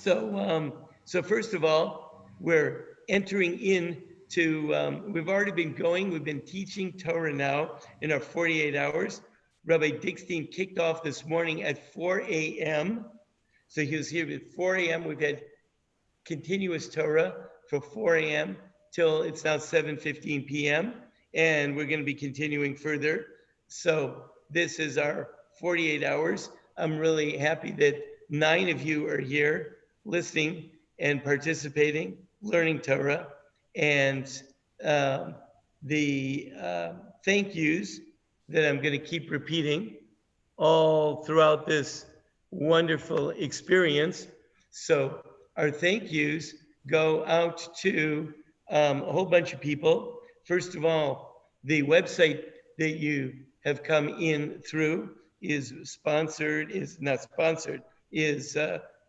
So first of all, we're entering into, we've already been going, we've been teaching Torah now in our 48 hours. Rabbi Dickstein kicked off this morning at 4 a.m. So he was here at 4 a.m. We've had continuous Torah for 4 a.m. till it's now 7:15 p.m. And we're going to be continuing further. So this is our 48 hours. I'm really happy that 9 of you are here listening and participating, learning Torah. And the thank yous that I'm going to keep repeating all throughout this wonderful experience. So our thank yous go out to a whole bunch of people. First of all, the website that you have come in through is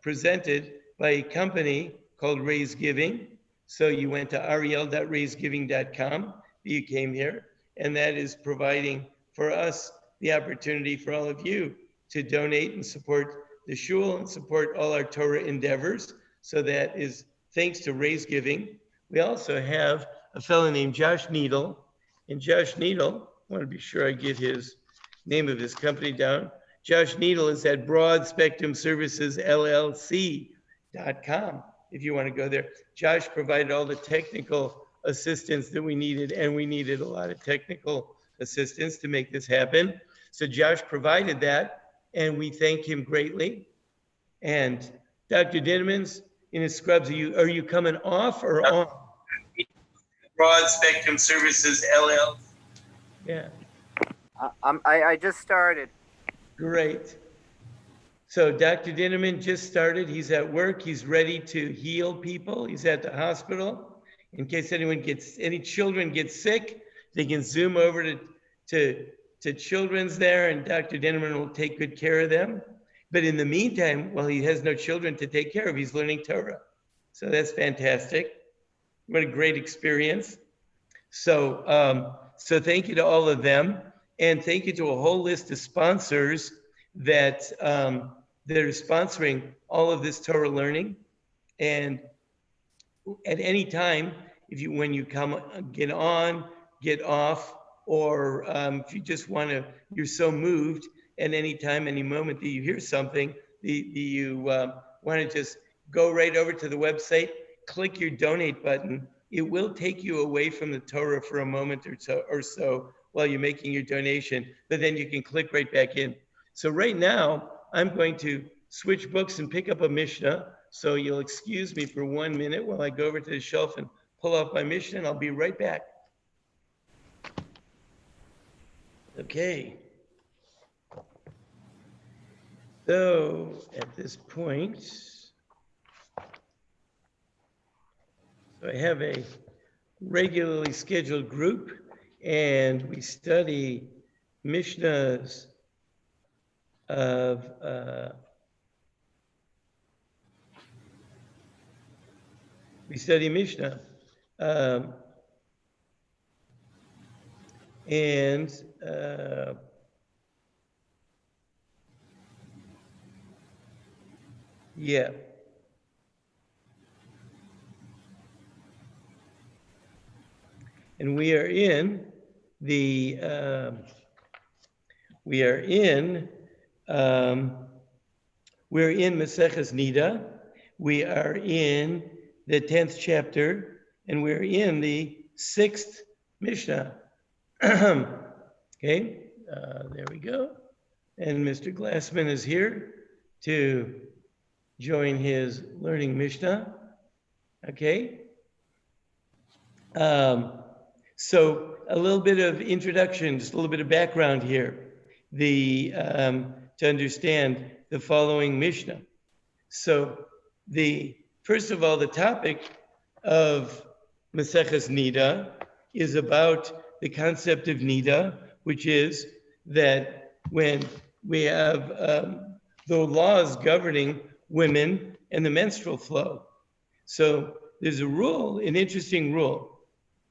presented by a company called Raise Giving. So you went to ariel.raisegiving.com, you came here, and that is providing for us the opportunity for all of you to donate and support the shul and support all our Torah endeavors. So that is thanks to Raise Giving. We also have a fellow named Josh Needle. And Josh Needle, I want to be sure I get his name of his company down. Josh Needle is at Broad Spectrum Services LLC.com. If you want to go there, Josh provided all the technical assistance that we needed, and we needed a lot of technical assistance to make this happen. So Josh provided that, and we thank him greatly. And Dr. Dinnemans in his scrubs, are you coming off or on? Broad Spectrum Services LLC. Yeah. I just started. Great. So Dr. Dinneman just started. He's at work. He's ready to heal people. He's at the hospital. In case any children get sick, they can zoom over to children's there, and Dr. Dinneman will take good care of them. But in the meantime, while he has no children to take care of, he's learning Torah. So that's fantastic. What a great experience. So thank you to all of them. And thank you to a whole list of sponsors that are sponsoring all of this Torah learning. And at any time, when you come, get on, get off, or if you just you're so moved at any time, any moment that you hear something, you want to just go right over to the website, click your donate button. It will take you away from the Torah for a moment or so while you're making your donation, but then you can click right back in. So right now, I'm going to switch books and pick up a Mishnah. So you'll excuse me for 1 minute while I go over to the shelf and pull off my Mishnah, and I'll be right back. Okay. So at this point, so I have a regularly scheduled group, and we study Mishnahs of Mishnah. Yeah. And we are in Maseches Nida. We are in the 10th chapter, and we're in the 6th Mishnah. Okay, there we go. And Mr. Glassman is here to join his learning Mishnah. Okay. So a little bit of introduction, just a little bit of background here, to understand the following Mishnah. So first of all, the topic of Maseches Nida is about the concept of Nida, which is that when we have the laws governing women and the menstrual flow. So there's a rule, an interesting rule,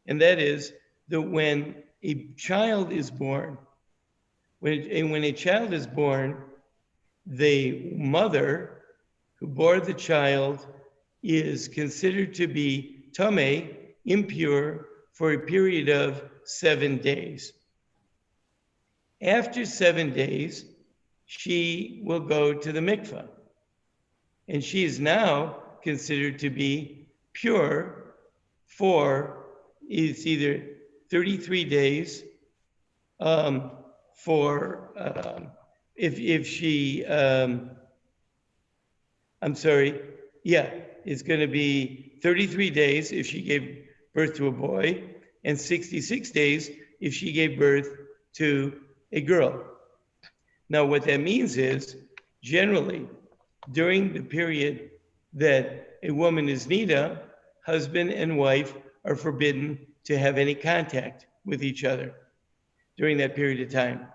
and that is that when a child is born, when a child is born, the mother who bore the child is considered to be tameh, impure, for a period of 7 days. After 7 days, she will go to the mikvah. And she is now considered to be pure for, it's either 33 days if she, it's going to be 33 days if she gave birth to a boy, and 66 days if she gave birth to a girl. Now, what that means is, generally, during the period that a woman is nida, husband and wife are forbidden to have any contact with each other during that period of time.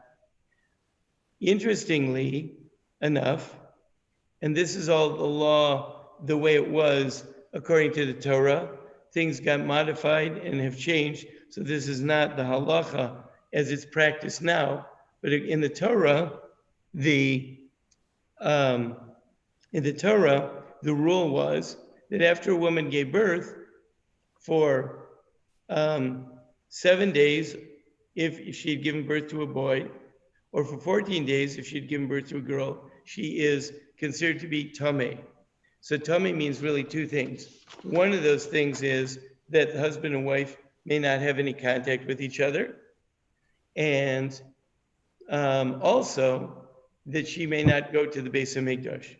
Interestingly enough, and this is all the law the way it was according to the Torah, things got modified and have changed, so this is not the halacha as it's practiced now, but in the Torah, the rule was that after a woman gave birth, for 7 days, if she had given birth to a boy, or for 14 days, if she had given birth to a girl, she is considered to be tameh. So tameh means really two things. One of those things is that the husband and wife may not have any contact with each other, and also that she may not go to the Beis HaMikdash.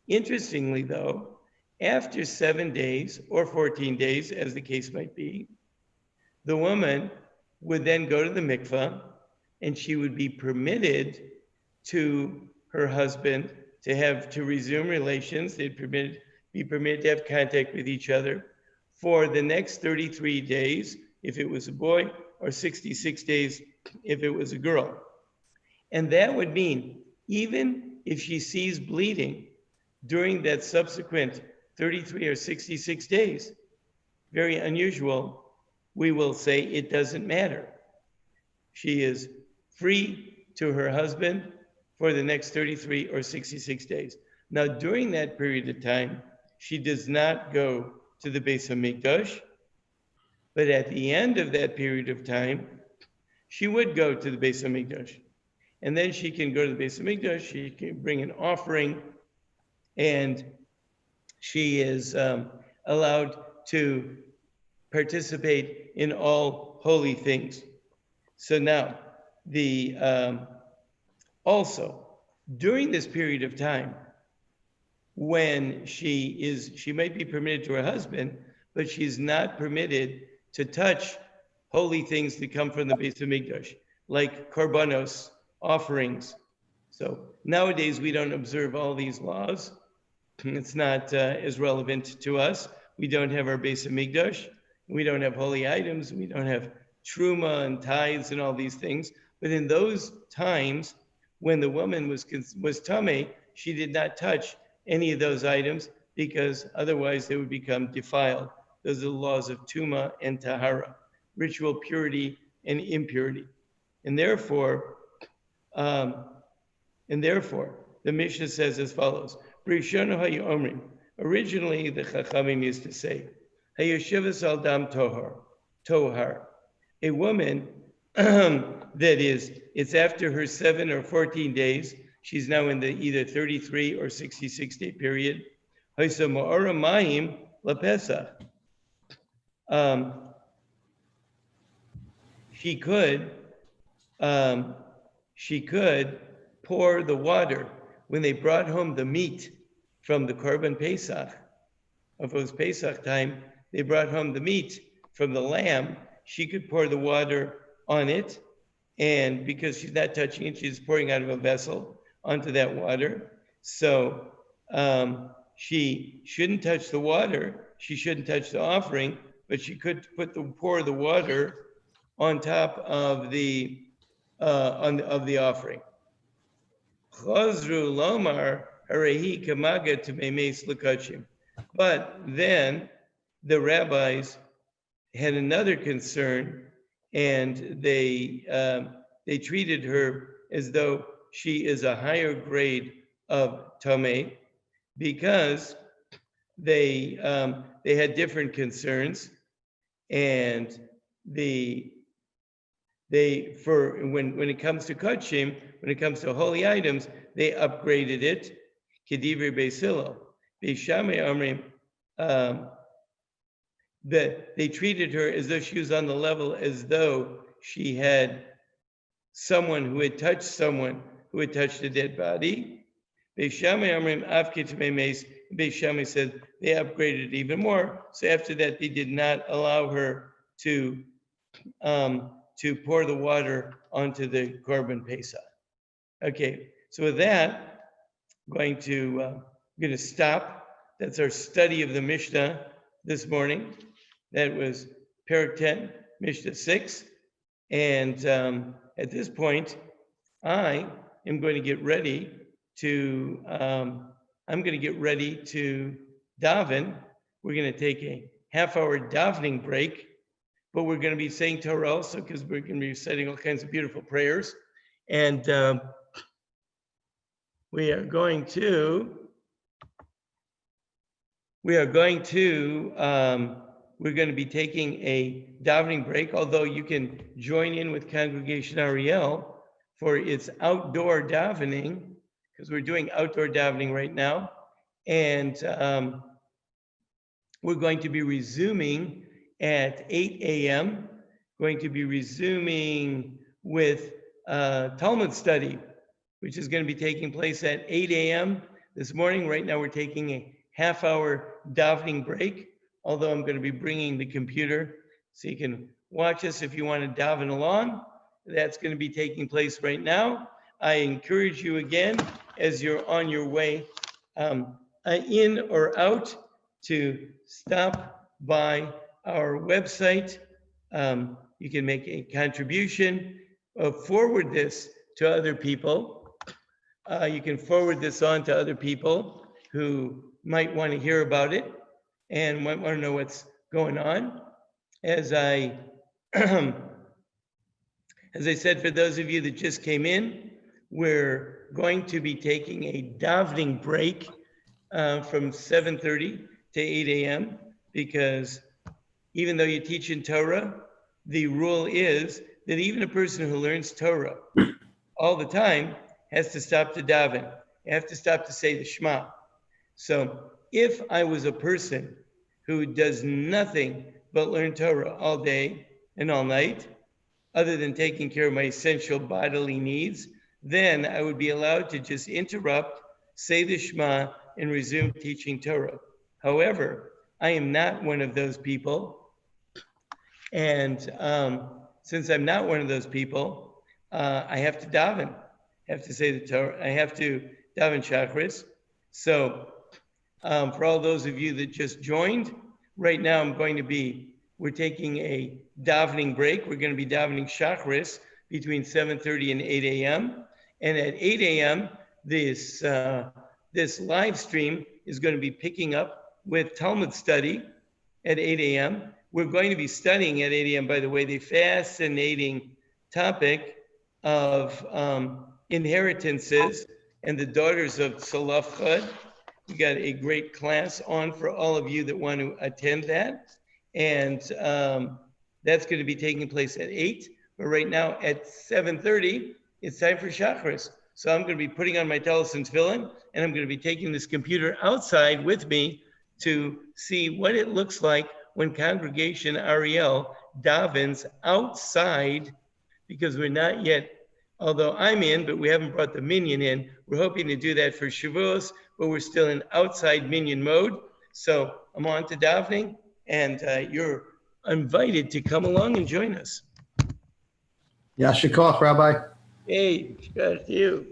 Interestingly, though, after 7 days or 14 days, as the case might be, the woman would then go to the mikvah, and she would be permitted to her husband to resume relations. They'd be permitted to have contact with each other for the next 33 days if it was a boy, or 66 days if it was a girl. And that would mean even if she sees bleeding during that subsequent 33 or 66 days, very unusual, we will say it doesn't matter. She is free to her husband for the next 33 or 66 days. Now, during that period of time, she does not go to the Beis HaMikdash, but at the end of that period of time, she would go to the Beis HaMikdash. And then she can go to the Beis HaMikdash, she can bring an offering, and she is allowed to participate in all holy things. So now, also, during this period of time, when she might be permitted to her husband, but she's not permitted to touch holy things that come from the Beis HaMikdash, like korbanos, offerings. So nowadays we don't observe all these laws. It's not as relevant to us. We don't have our Beis HaMikdash. We don't have holy items. We don't have truma and tithes and all these things. But in those times when the woman was tameh, she did not touch any of those items because otherwise they would become defiled. Those are the laws of tuma and tahara, ritual purity and impurity. And therefore, the Mishnah says as follows: originally, the Chachamim used to say, "Hayeshivas al dam tohar," a woman that is, it's after her 7 or 14 days. She's now in the either 33 or 66 day period. Haysa ma'ora mayim lapesach. She could pour the water when they brought home the meat from the Korban Pesach. If it was Pesach time, they brought home the meat from the lamb. She could pour the water on it, and because she's not touching it, she's pouring out of a vessel onto that water. So she shouldn't touch the water. She shouldn't touch the offering, but she could pour the water on top of the offering. Chazru lomar harehi kamaga t'meimes l'kachim. But then the rabbis had another concern, and they treated her as though she is a higher grade of tameh, because they had different concerns, and when it comes to kodshim, when it comes to holy items, they upgraded it. Kedivri Beisilo, Beishamei Amrim, that they treated her as though she was on the level as though she had someone who had touched someone who had touched a dead body. Beishamei Amrim Avkitmei Meis. Beishamei said they upgraded it even more. So after that, they did not allow her to pour the water onto the Korban Pesach. Okay, so with that, I'm going to stop. That's our study of the Mishnah this morning. That was Perek 10, Mishnah 6. And at this point, I am going to get ready to daven. We're going to take a half-hour davening break, but we're going to be saying Torah also, because we're going to be reciting all kinds of beautiful prayers. And we're going to be taking a davening break, although you can join in with Congregation Ariel for its outdoor davening, because we're doing outdoor davening right now. And we're going to be resuming at 8 a.m., going to be resuming with Talmud study, which is going to be taking place at 8 a.m. this morning. Right now, we're taking a half-hour davening break, although I'm going to be bringing the computer so you can watch us if you want to daven along. That's going to be taking place right now. I encourage you again, as you're on your way in or out, to stop by our website. You can make a contribution, forward this to other people. You can forward this on to other people who might want to hear about it and might want to know what's going on. As I said, for those of you that just came in, we're going to be taking a davening break from 7:30 to 8 a.m. because even though you teach in Torah, the rule is that even a person who learns Torah all the time has to stop to daven. You have to stop to say the Shema. So if I was a person who does nothing but learn Torah all day and all night, other than taking care of my essential bodily needs, then I would be allowed to just interrupt, say the Shema, and resume teaching Torah. However, I am not one of those people. And since I'm not one of those people, I have to daven. I have to say the Torah. I have to daven Shachris. So for all those of you that just joined, right now we're taking a davening break. We're going to be davening Shachris between 7:30 and 8 a.m. And at 8 a.m., this live stream is going to be picking up with Talmud study at 8 a.m. We're going to be studying at 8 a.m., by the way, the fascinating topic of inheritances and the daughters of Tzalafchad. We got a great class on for all of you that want to attend that. And that's going to be taking place at 8. But right now at 7:30, it's time for Shachris. So I'm going to be putting on my Tallis and Tefillin, and I'm going to be taking this computer outside with me to see what it looks like when Congregation Ariel davens outside, because we're not yet, although I'm in, but we haven't brought the minyan in. We're hoping to do that for Shavuos, but we're still in outside minyan mode. So I'm on to davening, and you're invited to come along and join us. Yasher koach, Rabbi. Hey, got you.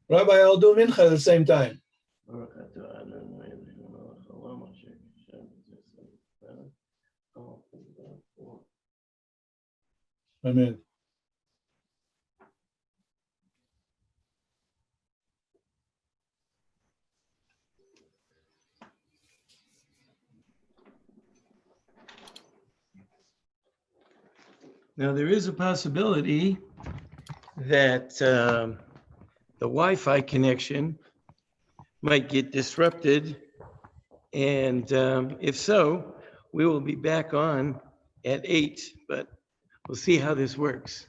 Rabbi, I'll do mincha at the same time. Amen. Now, there is a possibility that the Wi-Fi connection might get disrupted. And if so, we will be back on at 8, but we'll see how this works.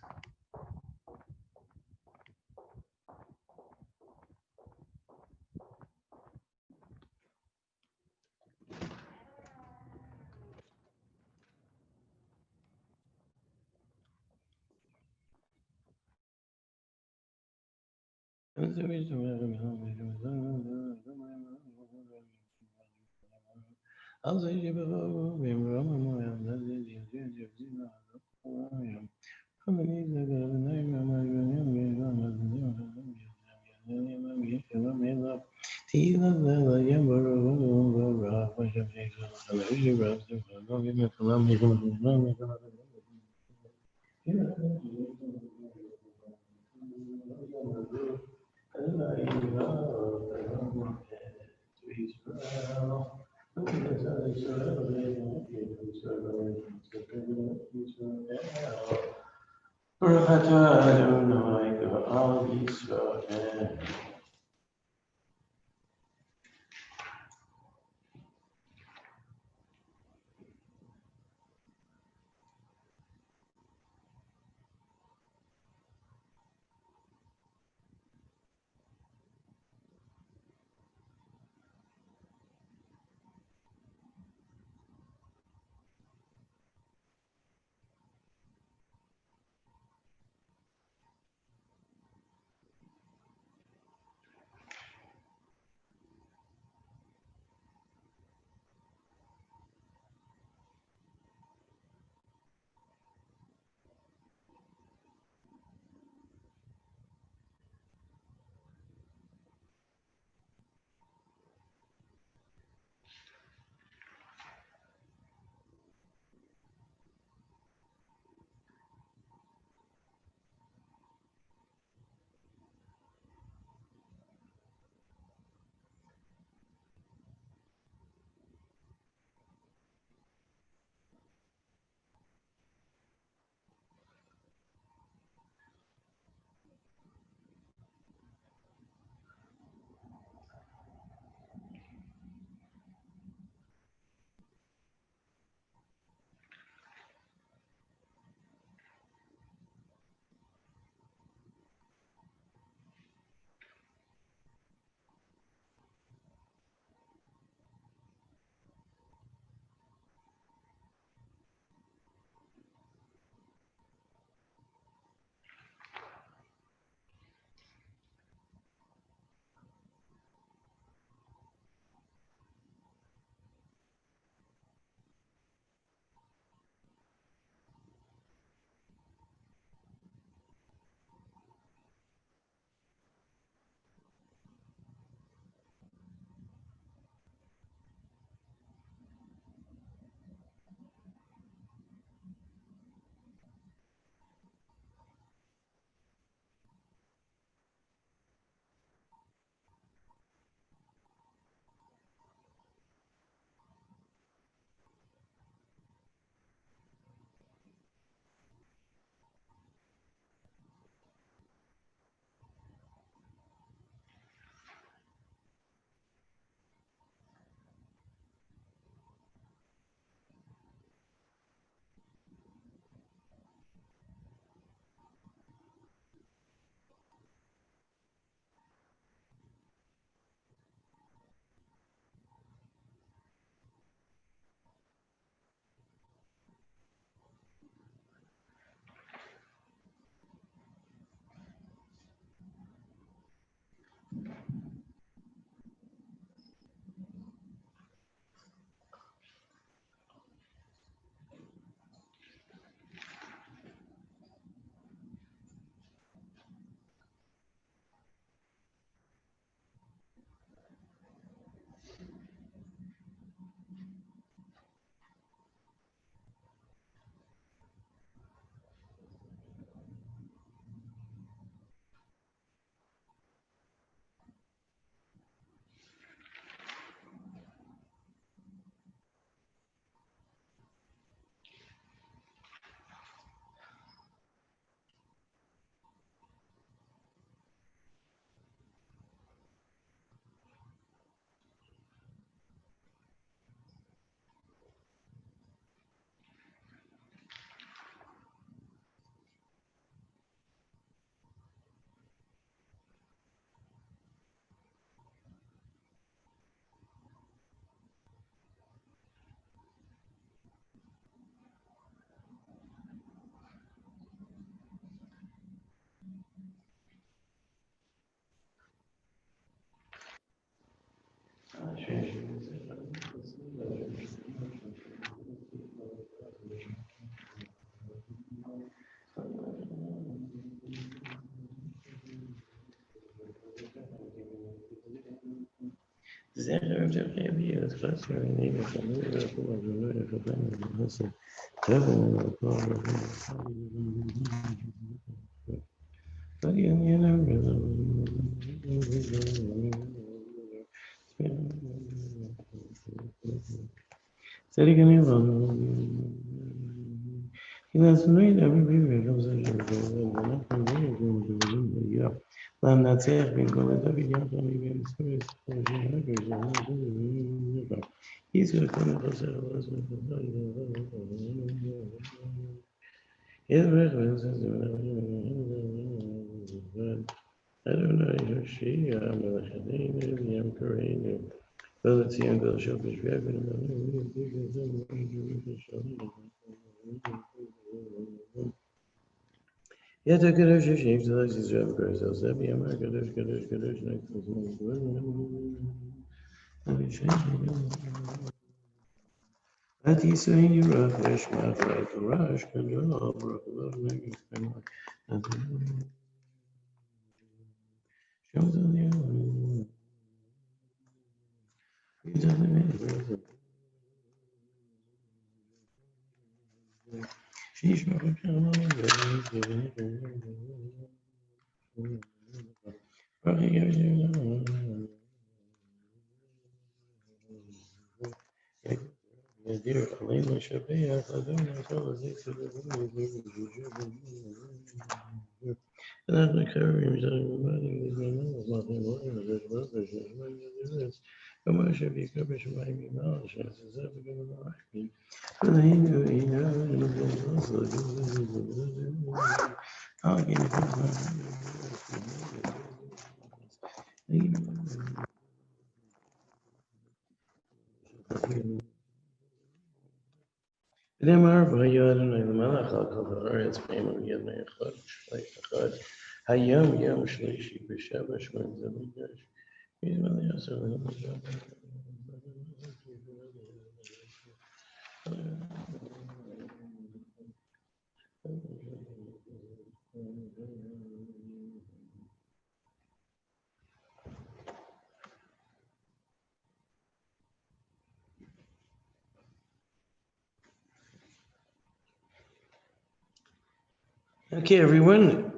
Okay, everyone.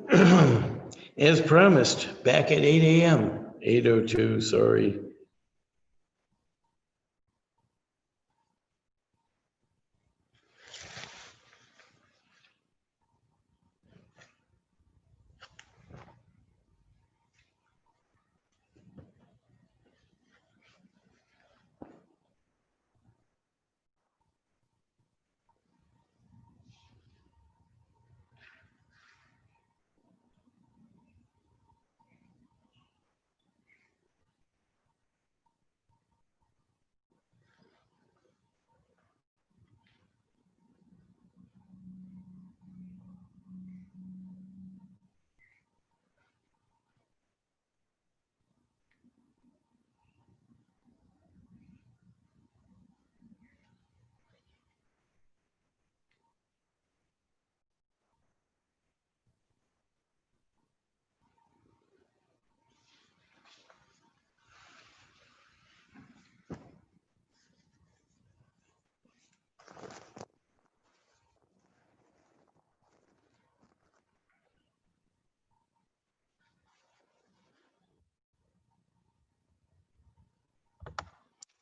As promised, back at 8 a.m. 8:02, sorry.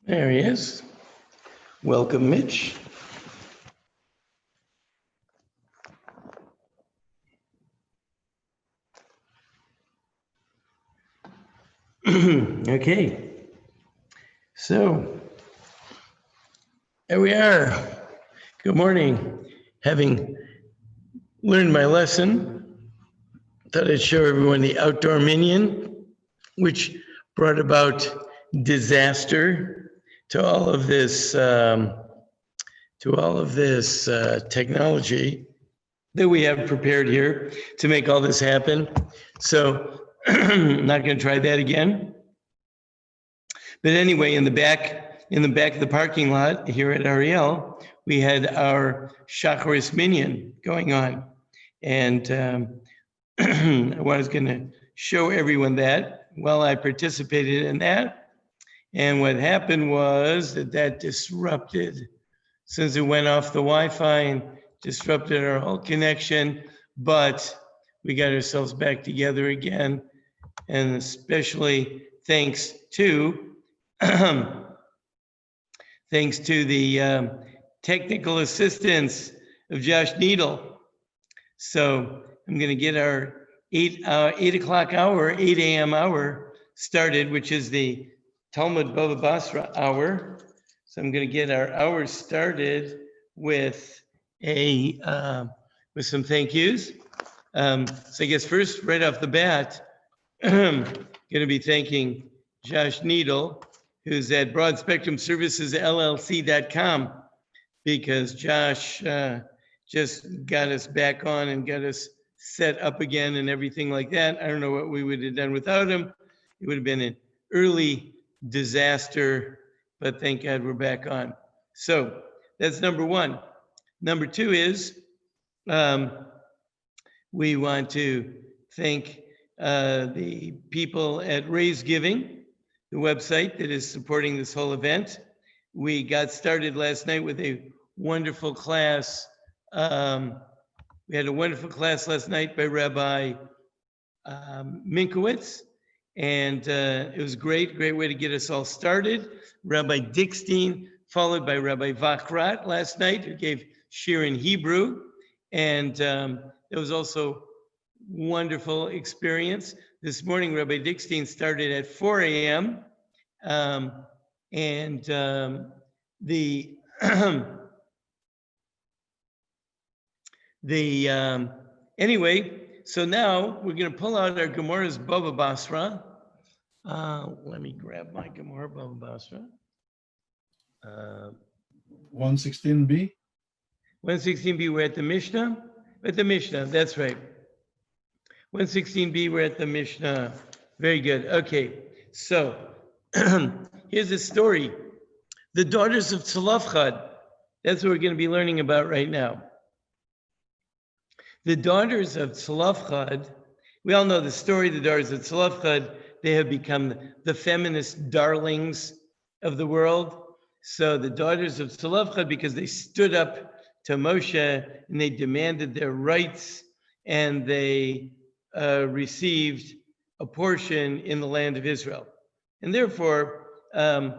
There he is. Welcome, Mitch. Okay. So, here we are. Good morning. Having learned my lesson, thought I'd show everyone the outdoor minion, which brought about disaster to all of this technology that we have prepared here to make all this happen. So I'm not going to try that again. But anyway, in the back of the parking lot here at Ariel, we had our Shacharis Minyan going on. And I was going to show everyone that. Well, I participated in that. And what happened was that disrupted, since it went off the Wi-Fi and disrupted our whole connection, but we got ourselves back together again. And especially thanks to thanks to the technical assistance of Josh Needle. So I'm going to get our 8 o'clock hour, 8 a.m. hour started, which is the Talmud Bava Basra hour. So I'm going to get our hour started with with some thank yous. So I guess first, right off the bat, I'm going to be thanking Josh Needle, who's at BroadSpectrumServicesLLC.com, because Josh just got us back on and got us set up again and everything like that. I don't know what we would have done without him. It would have been an early disaster, but thank God we're back on. So that's number one. Number two is we want to thank the people at Raise Giving, the website that is supporting this whole event. We got started last night with a wonderful class. We had a wonderful class last night by Rabbi Minkowitz, and it was great way to get us all started. Rabbi Dickstein, followed by Rabbi Vachrat last night, who gave shir in Hebrew, and it was also wonderful experience. This morning, Rabbi Dickstein started at 4 a.m. Anyway, so now we're going to pull out our Gemara's Bava Basra. Let me grab my Gemara Bava Basra. 116b. 116b, we're at the Mishnah. At the Mishnah, that's right. 116b, we're at the Mishnah. Very good. Okay, so here's a story. The daughters of Tzalafchad. That's what we're going to be learning about right now. The daughters of Tzalafchad, we all know the story, the daughters of Tzalafchad, they have become the feminist darlings of the world. So the daughters of Tzalafchad, because they stood up to Moshe and they demanded their rights, and they received a portion in the land of Israel. And therefore, in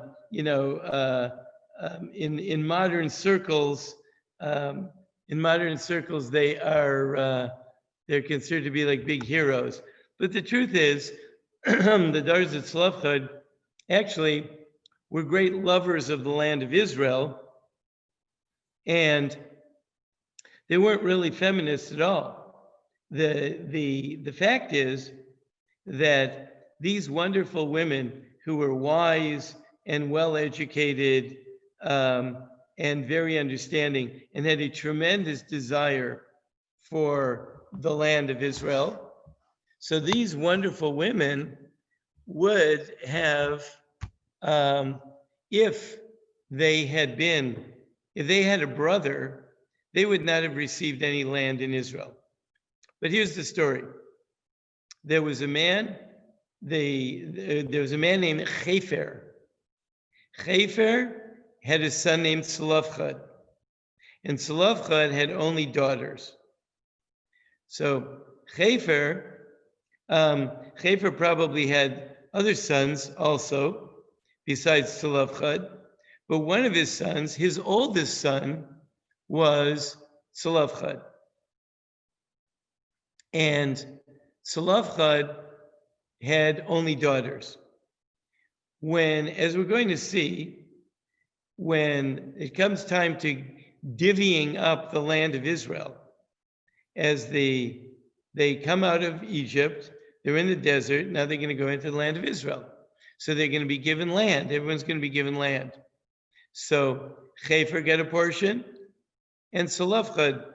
modern circles, they are they're considered to be like big heroes. But the truth is, the daughters of Tzalafchad actually were great lovers of the land of Israel, and they weren't really feminists at all. The fact is that these wonderful women who were wise and well-educated and very understanding and had a tremendous desire for the land of Israel. So these wonderful women would have, if they had a brother, they would not have received any land in Israel. But here's the story. There was a man, there was a man named Chefer. Chefer had a son named Tzalafchad, and Tzalafchad had only daughters. So Chefer probably had other sons also, besides Tzalafchad, but one of his sons, his oldest son, was Tzalafchad. And Tzalafchad had only daughters. As we're going to see, when it comes time to divvying up the land of Israel, as they come out of Egypt, they're in the desert, now they're going to go into the land of Israel. So they're going to be given land. Everyone's going to be given land. So Chefer got a portion, and Tzalafchad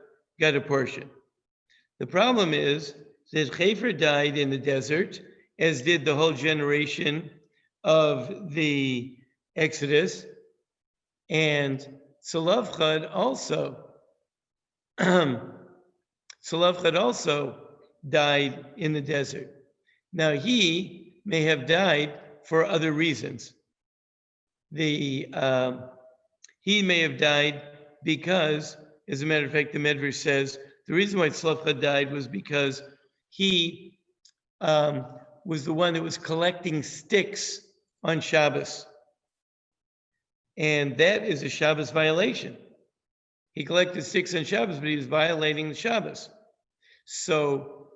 got a portion. The problem is that Chefer died in the desert, as did the whole generation of the Exodus, and Tzlofchad also, Tzlofchad also died in the desert. Now he may have died for other reasons. He may have died because, as a matter of fact, the Medrash says the reason why Tzlofchad died was because he was the one that was collecting sticks on Shabbos. And that is a Shabbos violation. He collected sticks on Shabbos, but he was violating the Shabbos. So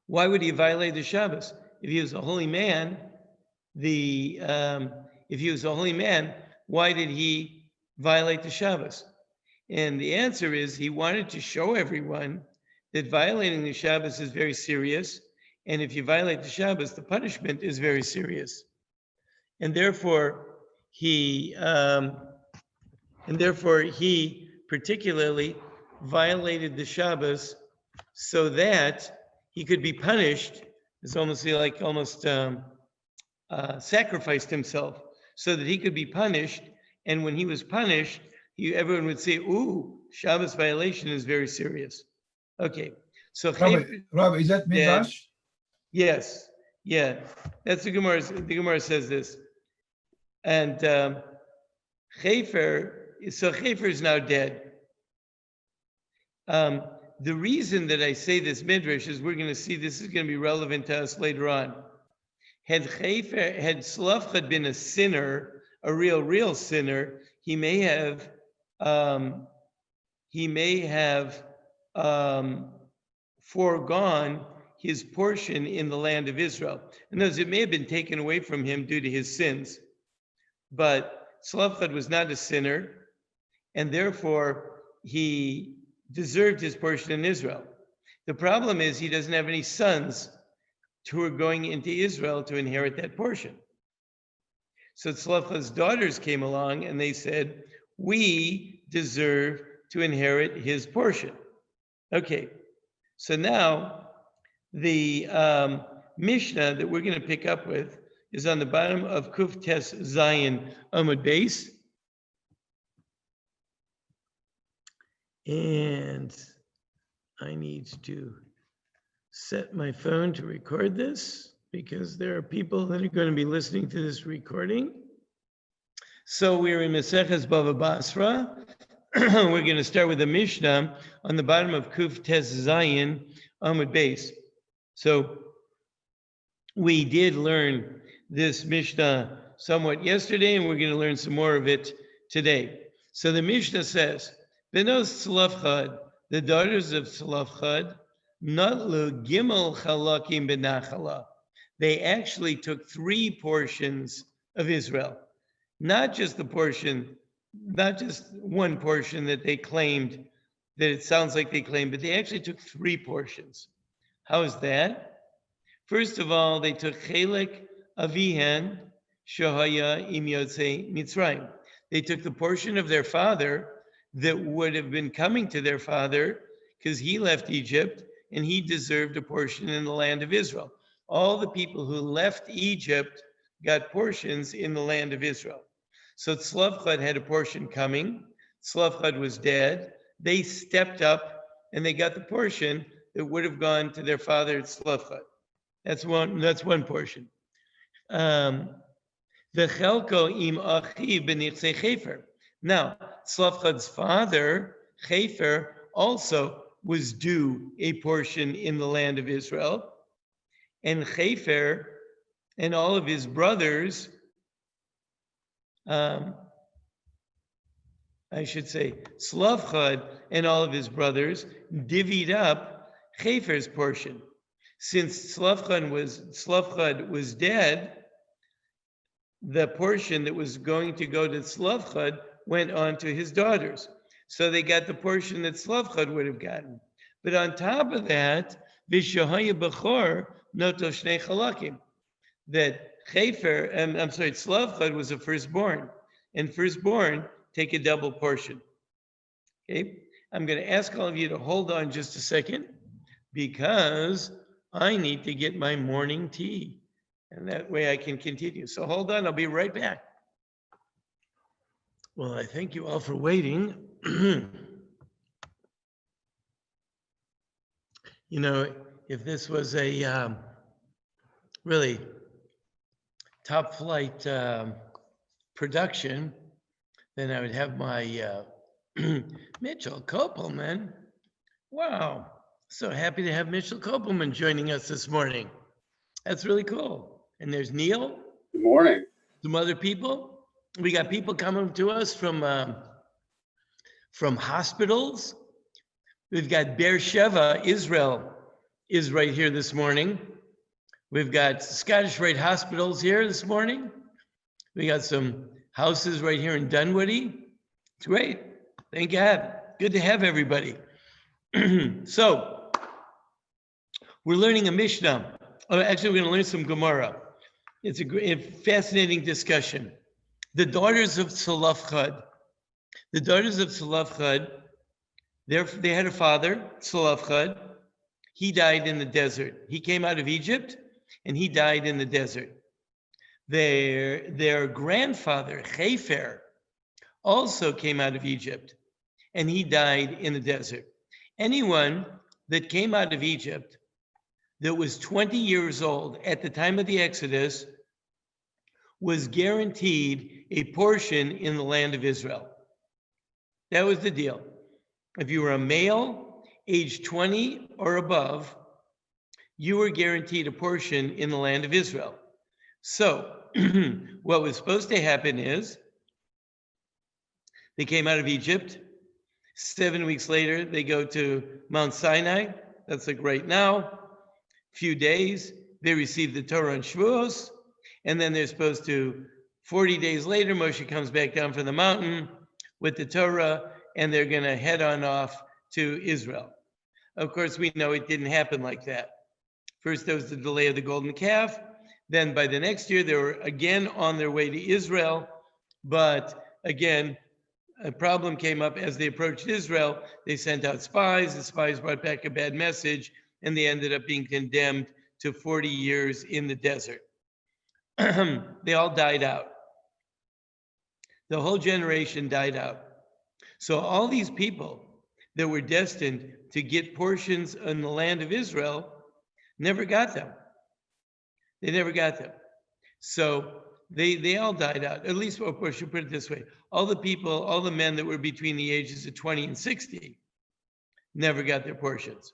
why would he violate the Shabbos? If he was a holy man, why did he violate the Shabbos? And the answer is he wanted to show everyone that violating the Shabbos is very serious. And if you violate the Shabbos, the punishment is very serious. And therefore, he particularly violated the Shabbos so that he could be punished. It's almost like sacrificed himself so that he could be punished. And when he was punished, everyone would say, "Ooh, Shabbos violation is very serious." Okay, so Rabbi, is that Midrash? Yes, yeah, that's the Gemara. The Gemara says this, and Chafer is now dead. The reason that I say this Midrash is we're going to see this is going to be relevant to us later on. Had Tzlofchad been a sinner, a real sinner, he may have foregone his portion in the land of Israel. In other words, it may have been taken away from him due to his sins, but Tzlofchad was not a sinner, and therefore he deserved his portion in Israel. The problem is he doesn't have any sons who are going into Israel to inherit that portion. So Tzlofchad's daughters came along and they said, we deserve to inherit his portion. Okay, so now the Mishnah that we're going to pick up with is on the bottom of Kuf Tes Zayin Amud Beis. And I need to set my phone to record this because there are people that are going to be listening to this recording. So we're in Maseches Bava Basra. We're going to start with the Mishnah on the bottom of Kuf Tes Zayin Amud Beis. So we did learn this Mishnah somewhat yesterday, and we're going to learn some more of it today. So the Mishnah says, Benos Tzlofchad, the daughters of Tzlofchad, Natlu Gimel Chalakim Benachala. They actually took 3 portions of Israel. Not just one portion that they claimed, that it sounds like they claimed, but they actually took 3 portions. How is that? First of all, they took Chelek Avihen Shahaya Im Yotzei Mitzrayim. They took the portion of their father that would have been coming to their father because he left Egypt and he deserved a portion in the land of Israel. All the people who left Egypt got portions in the land of Israel. So Tzlofchad had a portion coming. Tzlofchad was dead. They stepped up and they got the portion that would have gone to their father Tzlofchad. That's one portion. The Chelko im achi benichsei Chefer. Now, Tzlofchad's father, Chefer, also was due a portion in the land of Israel. And Chefer and all of his brothers, Tzlofchad and all of his brothers divvied up Chefer's portion. Since Tzlofchad was dead, the portion that was going to go to Tzlofchad went on to his daughters. So they got the portion that Tzlofchad would have gotten. But on top of that, V'shahaya Bechor noto shnei chalakim. That Tzlofchad was a firstborn. And firstborn take a double portion. Okay, I'm going to ask all of you to hold on just a second because I need to get my morning tea. And that way I can continue. So hold on, I'll be right back. Well, I thank you all for waiting. You know, if this was a really top flight production, then I would have my Mitchell Kopelman. Wow, so happy to have Mitchell Kopelman joining us this morning. That's really cool. And there's Neil. Good morning. Some other people. We got people coming to us from hospitals. We've got Beersheba, Israel, is right here this morning. We've got Scottish Rite Hospitals here this morning. We got some houses right here in Dunwoody. It's great. Thank God. Good to have everybody. So, we're learning a Mishnah. Oh, actually, we're going to learn some Gemara. It's a fascinating discussion. The daughters of Tzlafchad. The daughters of Tzlafchad, they had a father, Tzlafchad. He died in the desert. He came out of Egypt, and he died in the desert. Their grandfather, Chefer, also came out of Egypt, and he died in the desert. Anyone that came out of Egypt that was 20 years old at the time of the Exodus was guaranteed a portion in the land of Israel. That was the deal. If you were a male, age 20 or above, you were guaranteed a portion in the land of Israel. So what was supposed to happen is they came out of Egypt. 7 weeks later, they go to Mount Sinai. That's like right now. Few days, they receive the Torah and Shavuos. And then they're supposed to, 40 days later, Moshe comes back down from the mountain with the Torah, and they're going to head on off to Israel. Of course, we know it didn't happen like that. First, there was the delay of the golden calf. Then by the next year, they were again on their way to Israel. But again, a problem came up as they approached Israel. They sent out spies. The spies brought back a bad message, and they ended up being condemned to 40 years in the desert. They all died out. The whole generation died out. So all these people that were destined to get portions in the land of Israel never got them. They never got them. So they all died out. At least, of course, you put it this way. All the people, all the men that were between the ages of 20 and 60 never got their portions.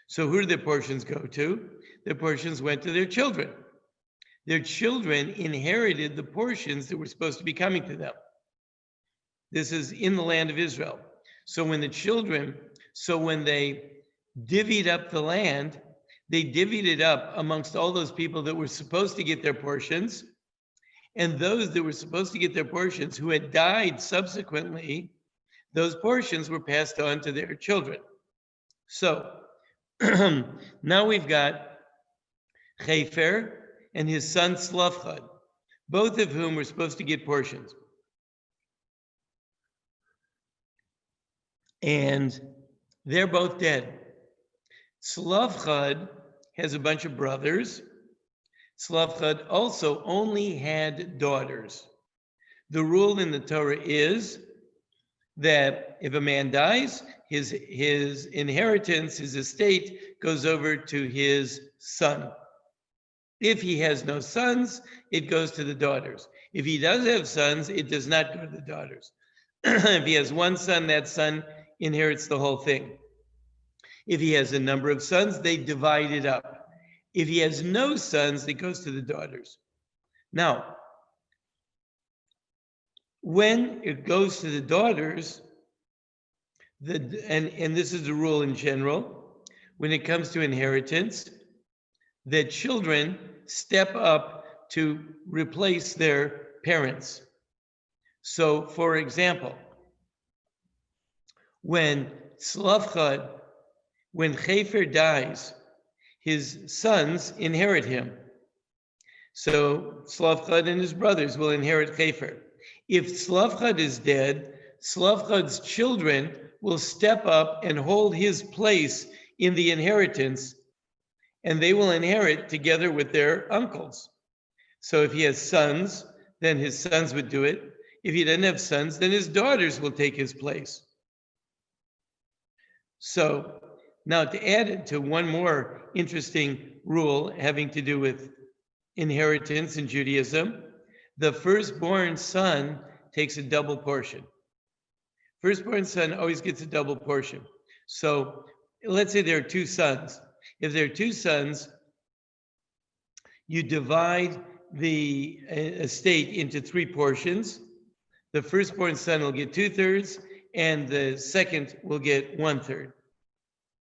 So who did their portions go to? Their portions went to their children. Their children inherited the portions that were supposed to be coming to them. This is in the land of Israel. So when they divvied up the land, they divvied it up amongst all those people that were supposed to get their portions. And those that were supposed to get their portions who had died subsequently, those portions were passed on to their children. So now we've got Chefer and his son Tzlafchad, both of whom were supposed to get portions. And they're both dead. Tzlafchad has a bunch of brothers. Tzlafchad also only had daughters. The rule in the Torah is that if a man dies, his inheritance, his estate goes over to his son. If he has no sons, it goes to the daughters. If he does have sons, it does not go to the daughters. If he has one son, that son inherits the whole thing. If he has a number of sons, they divide it up. If he has no sons, it goes to the daughters. Now, when it goes to the daughters, and this is the rule in general, when it comes to inheritance, the children step up to replace their parents. So, for example, when Chefer dies, his sons inherit him. So Tzlafchad and his brothers will inherit Chefer. If Tzlafchad is dead, Tzlafchad's children will step up and hold his place in the inheritance, and they will inherit together with their uncles. So if he has sons, then his sons would do it. If he doesn't have sons, then his daughters will take his place. So now to add it to one more interesting rule having to do with inheritance in Judaism, the firstborn son takes a double portion. Firstborn son always gets a double portion. So let's say there are two sons. If there are two sons, you divide the estate into three portions. The firstborn son will get 2/3, and the second will get 1/3.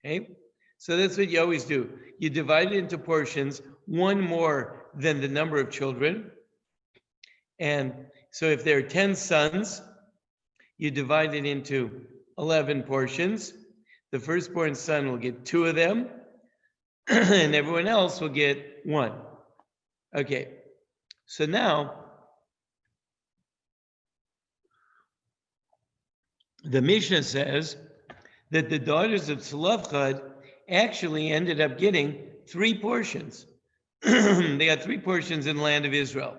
Okay? So that's what you always do. You divide it into portions, one more than the number of children. And so if there are 10 sons, you divide it into 11 portions. The firstborn son will get 2 of them, and everyone else will get 1. Okay, so now the Mishnah says that the daughters of Tzlofchad actually ended up getting 3 portions. They got 3 portions in the land of Israel.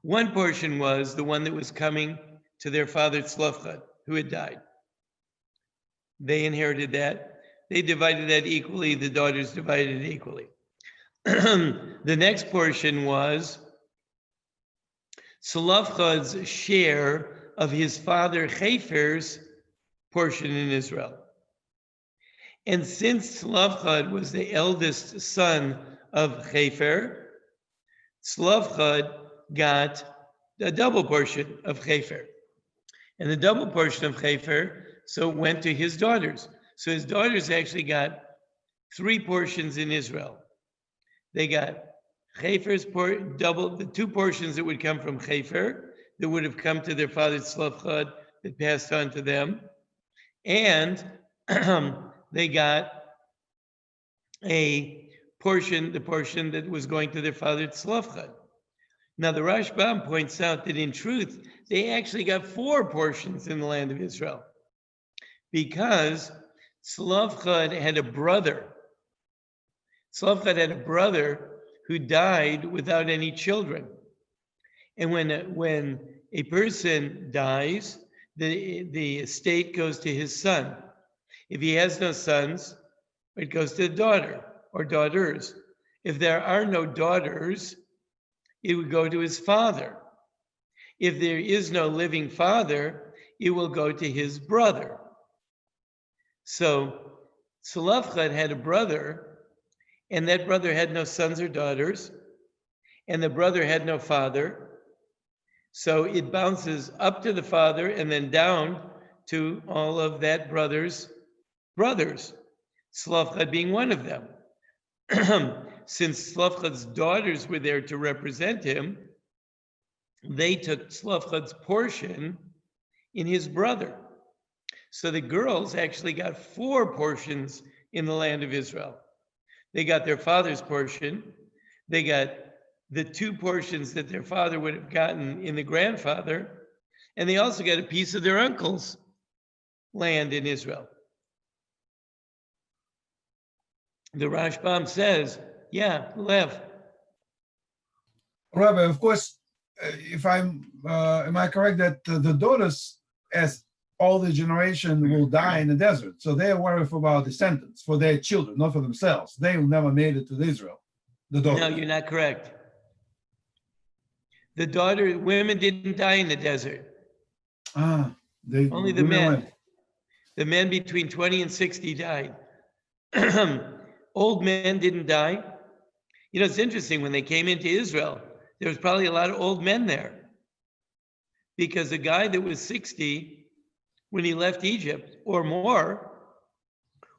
One portion was the one that was coming to their father Tzlofchad, who had died. They inherited that. They divided that equally. The daughters divided it equally. The next portion was Tzlofchad's share of his father Chefer's portion in Israel. And since Tzlofchad was the eldest son of Chefer, Tzlofchad got a double portion of Chefer. And the double portion of Chefer, so went to his daughters. So his daughters actually got 3 portions in Israel. They got Chefer's double, the 2 portions that would come from Chefer, that would have come to their father Tzlofchad, that passed on to them. And they got a portion, the portion that was going to their father Tzlofchad. Now the Rashbam points out that in truth, they actually got 4 portions in the land of Israel, because Tzlofchad had a brother. Tzlofchad had a brother who died without any children. And when a person dies, the estate goes to his son. If he has no sons, it goes to the daughter or daughters. If there are no daughters, it would go to his father. If there is no living father, it will go to his brother. So Tzlofchad had a brother, and that brother had no sons or daughters, and the brother had no father. So it bounces up to the father and then down to all of that brother's brothers, Tzlofchad being one of them. Since Tzlofchad's daughters were there to represent him, they took Tzlofchad's portion in his brother. So the girls actually got 4 portions in the land of Israel. They got their father's portion. They got the 2 portions that their father would have gotten in the grandfather. And they also got a piece of their uncle's land in Israel. The Rashbam says, yeah, Lev. Rabbi, of course, if am I correct that the daughters, as all the generation, will die in the desert? So they are worried about descendants, for their children, not for themselves. They will never made it to Israel. The daughters. No, you're not correct. The women didn't die in the desert. Only the men. Went. The men between 20 and 60 died. Old men didn't die. You know, it's interesting, when they came into Israel, there was probably a lot of old men there, because a guy that was 60 when he left Egypt or more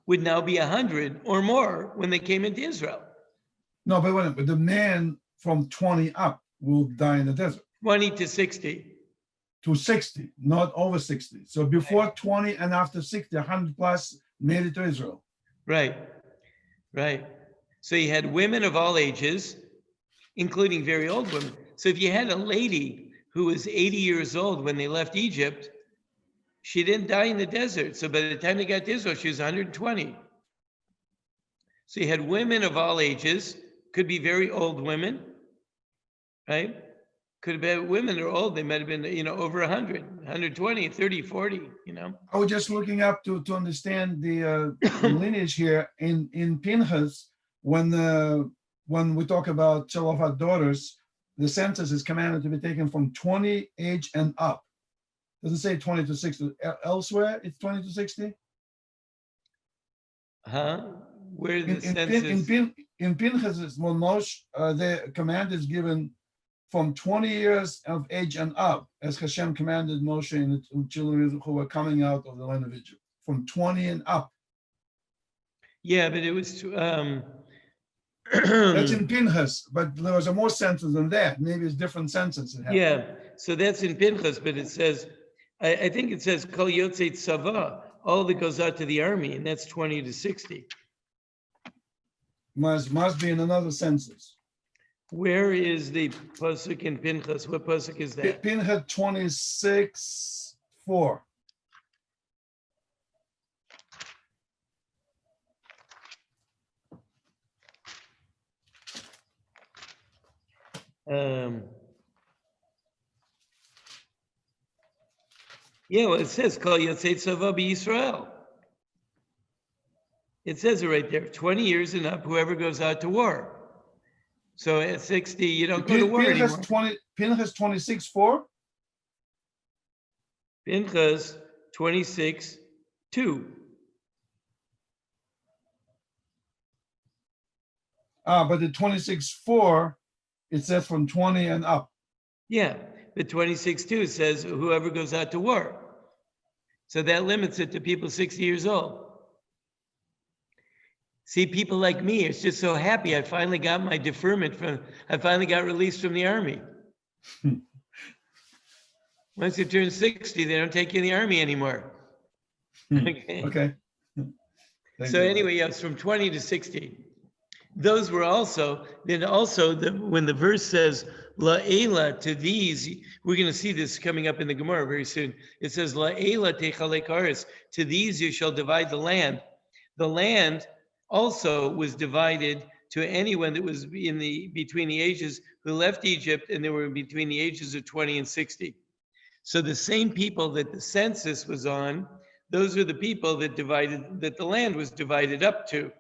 would now be 100 or more when they came into Israel. No, but the man from 20 up will die in the desert. 20 to 60. To 60, not over 60. So before 20 and after 60, 100 plus made it to Israel. Right, right. So you had women of all ages, including very old women. So if you had a lady who was 80 years old when they left Egypt, she didn't die in the desert. So by the time they got to Israel, she was 120. So you had women of all ages, could be very old women, right? Could have been women are old. They might have been, over 100, 120, 30, 40, I was just looking up to understand the lineage here in Pinchas. When we talk about Shalofat daughters, the census is commanded to be taken from 20 age and up. Doesn't say 20 to 60. Elsewhere, it's 20 to 60. Huh? Where the In census? in Pinchas, the command is given from 20 years of age and up, as Hashem commanded Moshe and the children who were coming out of the land of Egypt, from 20 and up. Yeah, but it was, That's in Pinchas, but there was a more census than that. Maybe it's different census. yeah, so that's in Pinchas, but it says, I think it says Kol Yotzei Tzava, all that goes out to the army, and that's 20 to 60. Must be in another census. Where is the pasuk in Pinchas? What pasuk is that? Pinchas 26:4. Yeah, well, it says Kol Yotzei Tzava b'Yisrael. It says it right there, 20 years and up, whoever goes out to war. So at 60, you don't go to war anymore. Pinchas 26:4. Pinchas 26:2. But the 26:4, it says from 20 and up. Yeah, the 26:2 says whoever goes out to war. So that limits it to people 60 years old. See, people like me, it's just so happy. I finally got my deferment I finally got released from the army. Once you turn 60, they don't take you in the army anymore. Okay. Okay. So anyway, yeah, it's from 20 to 60. Those were also, when the verse says, La'ela, to these, we're going to see this coming up in the Gemara very soon. It says, La'ela techalek aretz, to these you shall divide the land. The land also was divided to anyone that was between the ages who left Egypt, and they were between the ages of 20 and 60. So the same people that the census was on, those are the people that the land was divided up to.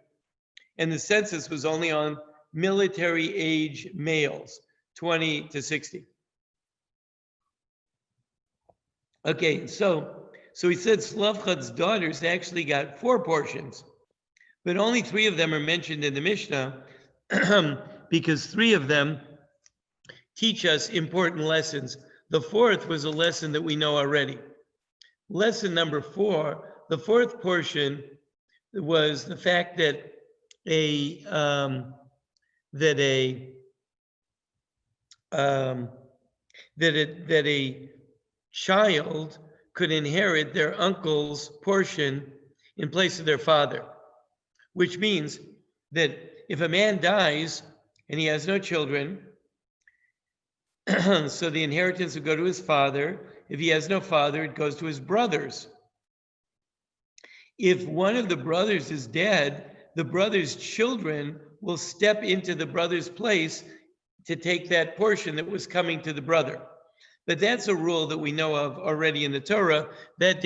And the census was only on military age males, 20 to 60. Okay, so he said Slavchad's daughters actually got 4 portions, but only 3 of them are mentioned in the Mishnah because 3 of them teach us important lessons. The 4th was a lesson that we know already. Lesson number 4, the 4th portion was the fact that a child could inherit their uncle's portion in place of their father, which means that if a man dies and he has no children, so the inheritance would go to his father. If he has no father, it goes to his brothers. If one of the brothers is dead, the brother's children will step into the brother's place to take that portion that was coming to the brother. But that's a rule that we know of already in the Torah that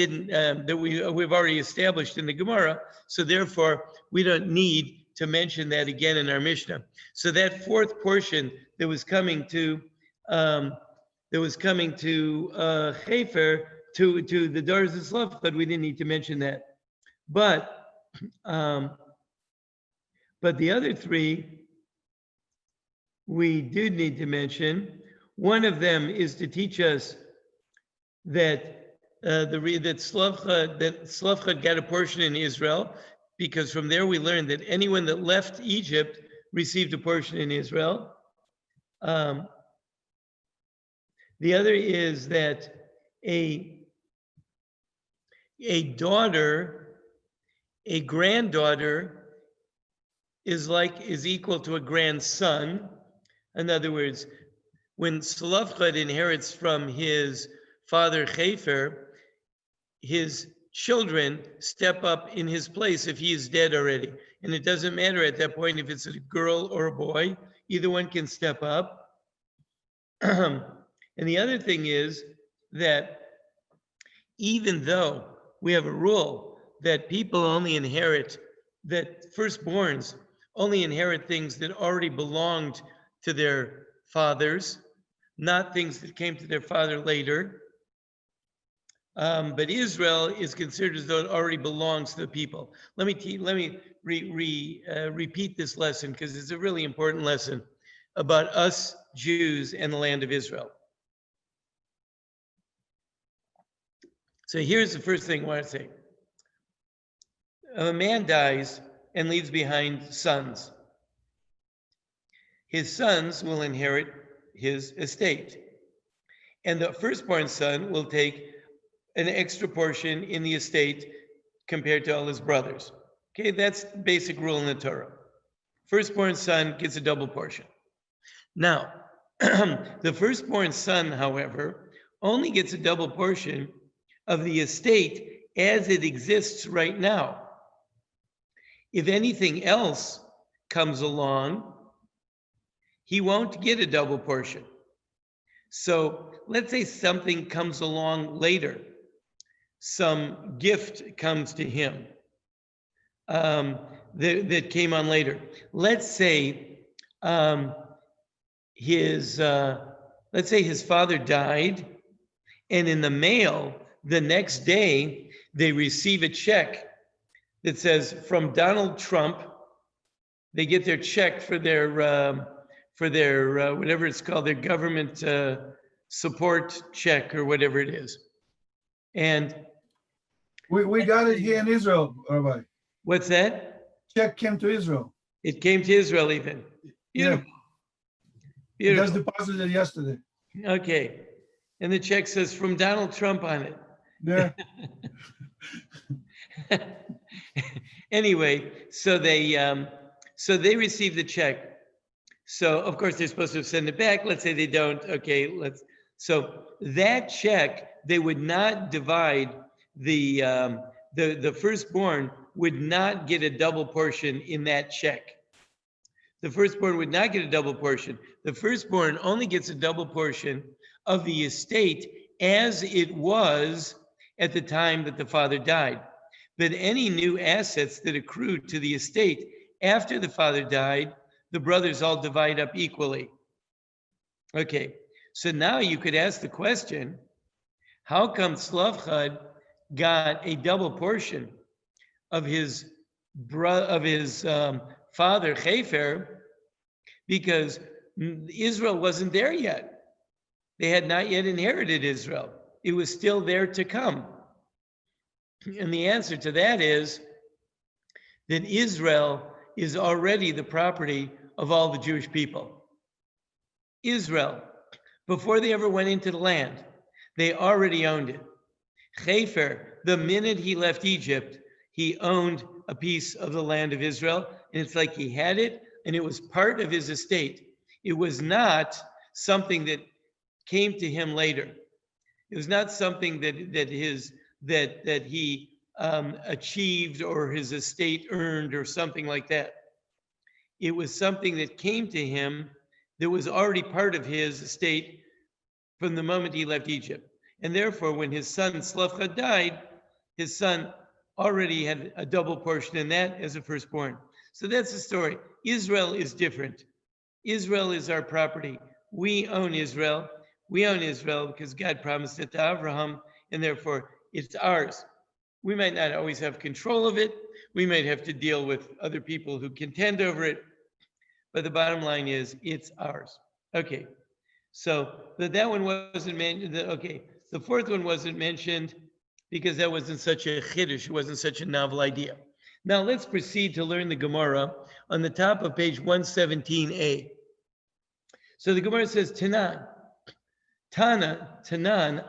we've already established in the Gemara. So therefore, we don't need to mention that again in our Mishnah. So that 4th portion that was coming to Hefer, to the daughters of Slavchad, we didn't need to mention that. But the other 3, we did need to mention. One of them is to teach us that Slavchad got a portion in Israel, because from there we learned that anyone that left Egypt received a portion in Israel. The other is that a granddaughter is equal to a grandson. In other words, when Slavchad inherits from his father Hefer, his children step up in his place if he is dead already. And it doesn't matter at that point if it's a girl or a boy, either one can step up. And the other thing is that even though we have a rule that people only inherit, that firstborns only inherit things that already belonged to their fathers, not things that came to their father later. But Israel is considered as though it already belongs to the people. Let me repeat this lesson because it's a really important lesson about us Jews and the land of Israel. So here's the first thing I want to say. A man dies and leaves behind sons. His sons will inherit his estate. And the firstborn son will take an extra portion in the estate compared to all his brothers. Okay, that's the basic rule in the Torah. Firstborn son gets a double portion. Now, the firstborn son, however, only gets a double portion of the estate as it exists right now. If anything else comes along, he won't get a double portion. So let's say something comes along later. Some gift comes to him that came on later. Let's say his father died, and in the mail the next day they receive a check that says from Donald Trump. They get their check for their whatever it's called, their government support check or whatever it is. And we got it here in Israel, Rabbi. What's that? Check came to Israel. It came to Israel even. Beautiful. Yeah. It was Beautiful. deposited yesterday. Okay. And the check says from Donald Trump on it. Yeah. Anyway, so they receive the check. So of course they're supposed to send it back. Let's say they don't. Okay, so that check, they would not divide the firstborn would not get a double portion in that check. The firstborn would not get a double portion. The firstborn only gets a double portion of the estate as it was at the time that the father died. But any new assets that accrued to the estate after the father died, the brothers all divide up equally. Okay, so now you could ask the question, how come Slavchad got a double portion of his father Chefer? Because Israel wasn't there yet. They had not yet inherited Israel. It was still there to come. And the answer to that is that Israel is already the property of all the Jewish people. Israel, before they ever went into the land, they already owned it. Chefer, the minute he left Egypt, he owned a piece of the land of Israel, and it's like he had it, and it was part of his estate. It was not something that came to him later. It was not something that he achieved or his estate earned or something like that. It was something that came to him that was already part of his estate from the moment he left Egypt. And therefore, when his son Slavchad died, his son already had a double portion in that as a firstborn. So that's the story. Israel is different. Israel is our property. We own Israel. We own Israel because God promised it to Abraham, and therefore it's ours. We might not always have control of it. We might have to deal with other people who contend over it. But the bottom line is it's ours. Okay. So that one wasn't mentioned. Okay. The fourth one wasn't mentioned because that wasn't such a chiddush. It wasn't such a novel idea. Now let's proceed to learn the Gemara on the top of page 117a. So the Gemara says, Tanan,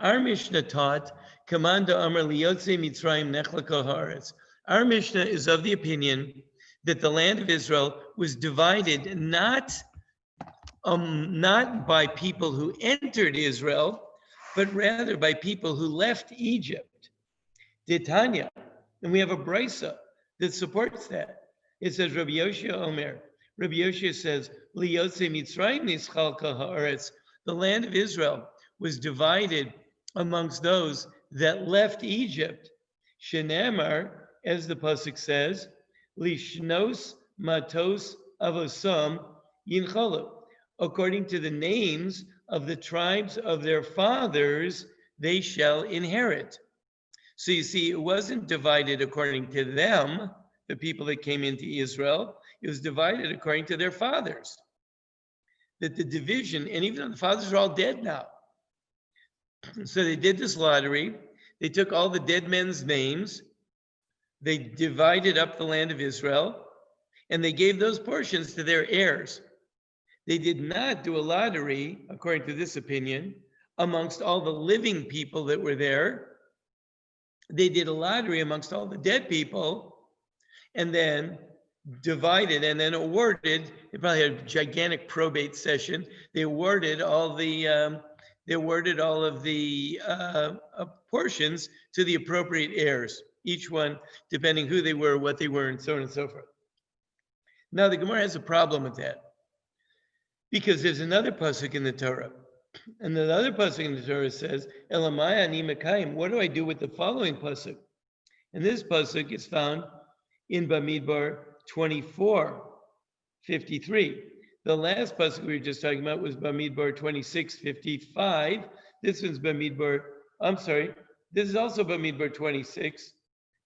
our Mishnah taught, Kamanda Amar Liyotze Mitzrayim Nechlaka Haaretz. Our Mishnah is of the opinion that the land of Israel was divided not by people who entered Israel, but rather by people who left Egypt. Tanya, and we have a brisa that supports that. It says, Rabbi Yoshia Omer. Rabbi Yoshia says, Liyotze Mitzrayim Nischalka Haaretz. the land of Israel was divided amongst those that left Egypt. Shenemar, as the pasuk says, lishnos matos avosam yinchalu. According to the names of the tribes of their fathers, they shall inherit. So you see, it wasn't divided according to them, the people that came into Israel. It was divided according to their fathers. That the division, and even though the fathers are all dead now. So they did this lottery. They took all the dead men's names. They divided up the land of Israel, and they gave those portions to their heirs. They did not do a lottery, according to this opinion, amongst all the living people that were there. They did a lottery amongst all the dead people, and then divided and then awarded. They probably had a gigantic probate session. They awarded all of the portions to the appropriate heirs, each one depending who they were, what they were, and so on and so forth. Now the Gemara has a problem with that, because there's another pasuk in the Torah, and the other pasuk in the Torah says, "Elamai ani mekayim." What do I do with the following pasuk? And this pasuk is found in Bamidbar 24:53. The last pasuk we were just talking about was Bamidbar 26:55. This one's Bamidbar. I'm sorry. This is also Bamidbar 26,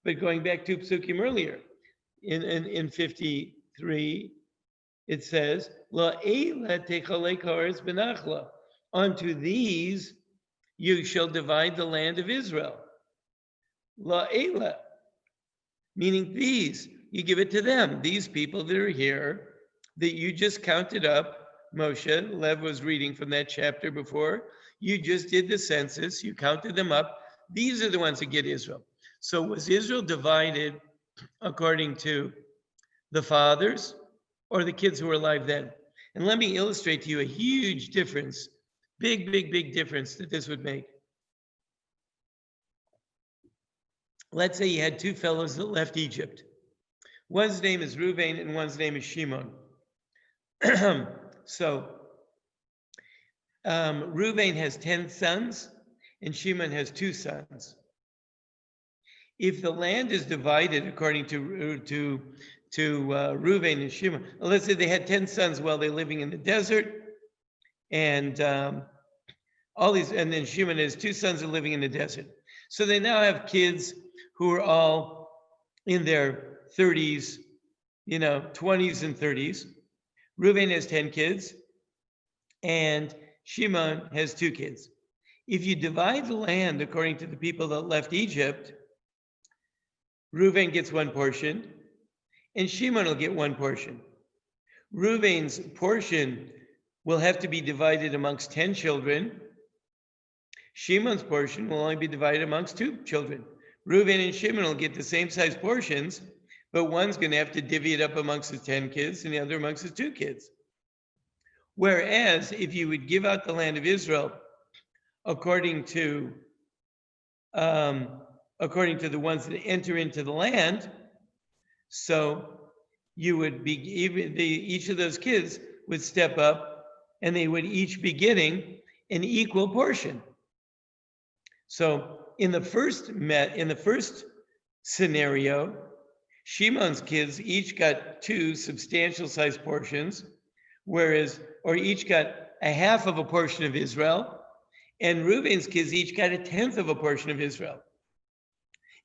but going back two psukim earlier, in 53, it says, "La'ela techalek haaretz benachla." Unto these you shall divide the land of Israel. La'ela, meaning these, you give it to them. These people that are here, that you just counted up. Moshe, Lev was reading from that chapter before. You just did the census, you counted them up. These are the ones that get Israel. So was Israel divided according to the fathers or the kids who were alive then? And let me illustrate to you a huge difference, big difference that this would make. Let's say you had two fellows that left Egypt. One's name is Reuven and one's name is Shimon. So Reuven has 10 sons and Shimon has 2 sons. If the land is divided according to Reuven and Shimon, let's say they had 10 sons while they're living in the desert, and all these, and then Shimon has 2 sons are living in the desert. So they now have kids who are all in their 30s, 20s and 30s. Reuven has 10 kids, and Shimon has 2 kids. If you divide the land according to the people that left Egypt, Reuven gets 1 portion, and Shimon will get 1 portion. Reuven's portion will have to be divided amongst 10 children. Shimon's portion will only be divided amongst 2 children. Reuven and Shimon will get the same size portions, but one's going to have to divvy it up amongst his 10 kids and the other amongst his 2 kids. Whereas if you would give out the land of Israel according to the ones that enter into the land, so you would be, each of those kids would step up and they would each be getting an equal portion. So in the first scenario, Shimon's kids each got 2 substantial sized portions, or each got a half of a portion of Israel, and Reuven's kids each got a 10th of a portion of Israel.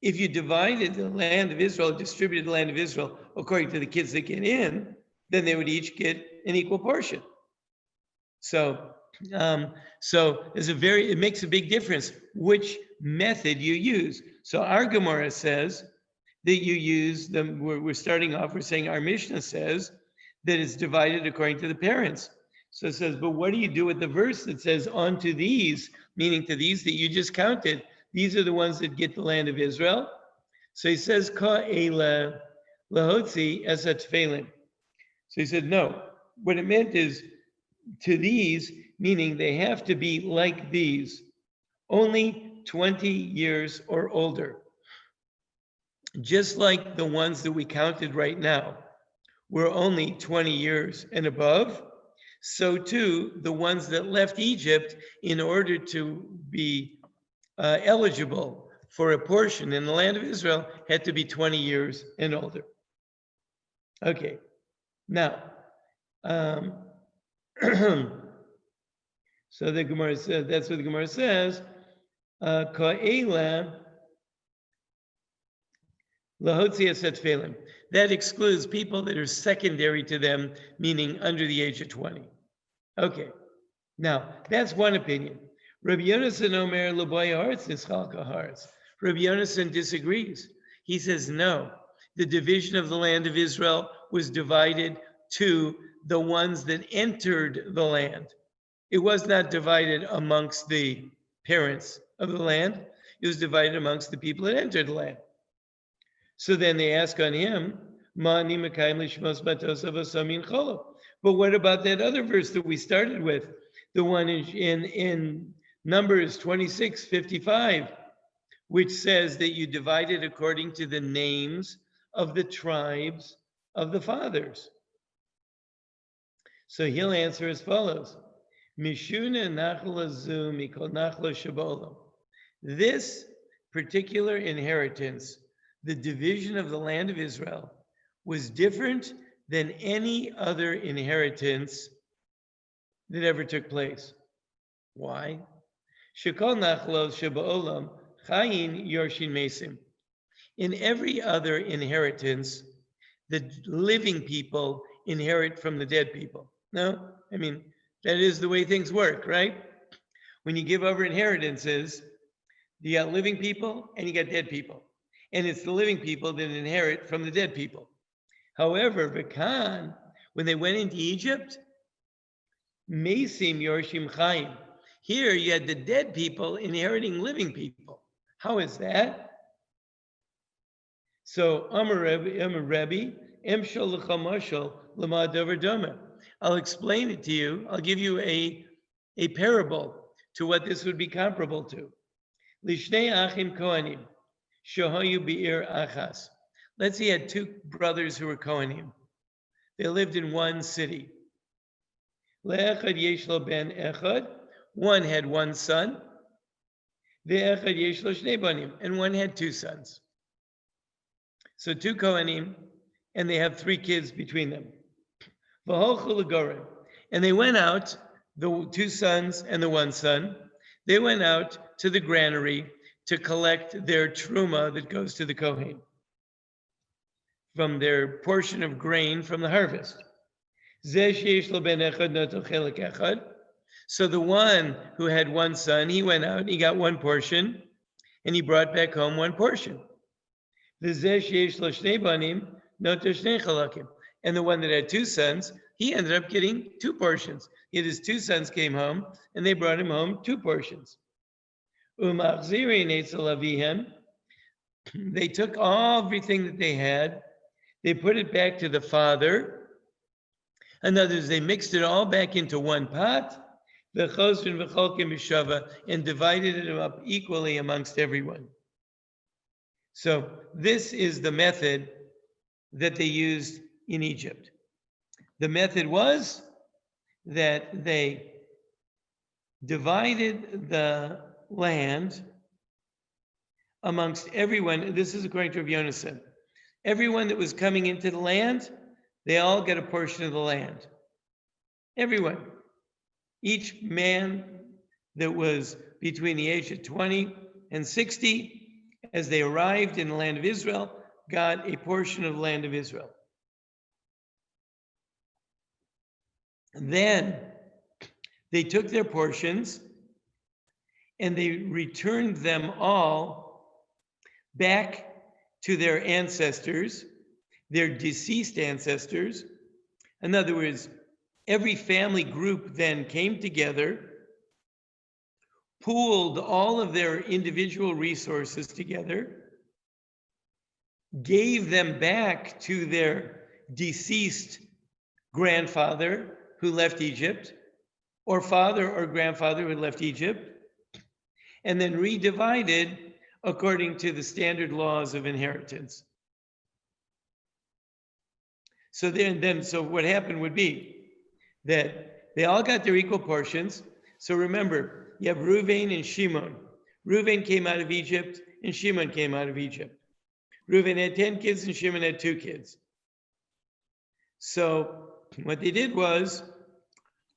If you divided the land of Israel, distributed the land of Israel according to the kids that get in, then they would each get an equal portion. So it makes a big difference which method you use. So our Gemara says that you use them. We're starting off, we're saying our Mishnah says that it's divided according to the parents. So it says, but what do you do with the verse that says unto these, meaning to these that you just counted? These are the ones that get the land of Israel. So he says, Ka'ela lahotzi esat tefillin. So he said, no, what it meant is to these, meaning they have to be like these, only 20 years or older. Just like the ones that we counted right now, were only 20 years and above. so too the ones that left Egypt in order to be eligible for a portion in the land of Israel had to be 20 years and older. Okay, now, so the Gemara says, that's what the Gemara says, Ka'ela lahotzi esat felim. That excludes people that are secondary to them, meaning under the age of 20. Okay, now that's one opinion. Rabbi Yonasan Omer L'boy Haaretz Nischalka Haaretz. Rabbi Yonasan disagrees. He says no. The division of the land of Israel was divided to the ones that entered the land. It was not divided amongst the parents of the land. It was divided amongst the people that entered the land. So then they ask on him, but what about that other verse that we started with? The one in Numbers 26:55, which says that you divide it according to the names of the tribes of the fathers. So he'll answer as follows. This particular inheritance, the division of the land of Israel, was different than any other inheritance that ever took place. Why? In every other inheritance, the living people inherit from the dead people. No? I mean, that is the way things work, right? When you give over inheritances, you got living people and you got dead people. And it's the living people that inherit from the dead people. However, V'kan, when they went into Egypt, Mesim Yorshim Chaim. Here you had the dead people inheriting living people. How is that? So, Amar Rabbi, Emshal L'chamashal L'ma Dover Doma. I'll explain it to you. I'll give you a parable to what this would be comparable to. Lishnei Achim Kohanim, Shohayu Be'ir Achas. Let's say he had two brothers who were Kohanim. They lived in one city. Le'echad yesh lo ben echad. One had one son. Ve'echad yesh lo shnei banim. And one had two sons. So two Kohanim, and they have three kids between them. And they went out, the two sons and the one son, they went out to the granary to collect their truma that goes to the Kohen from their portion of grain from the harvest. So the one who had one son, he went out, he got one portion, and he brought back home one portion. And the one that had two sons, he ended up getting two portions. He had his two sons came home, and they brought him home two portions. They took everything that they had, they put it back to the father. In other words, they mixed it all back into one pot, and divided it up equally amongst everyone. So this is the method that they used in Egypt. The method was that they divided the land amongst everyone. This is according to Rabbi Yonasan. Everyone that was coming into the land, they all get a portion of the land. Everyone. Each man that was between the age of 20 and 60, as they arrived in the land of Israel, got a portion of the land of Israel. Then they took their portions and they returned them all back to their ancestors, their deceased ancestors. In other words, every family group then came together, pooled all of their individual resources together, gave them back to their deceased grandfather who left Egypt, or father or grandfather who left Egypt, and then redivided according to the standard laws of inheritance. So so what happened would be that They all got their equal portions. So remember, you have Reuven and Shimon. Reuven came out of Egypt and Shimon came out of Egypt. Reuven had 10 kids and Shimon had 2 kids. So what they did was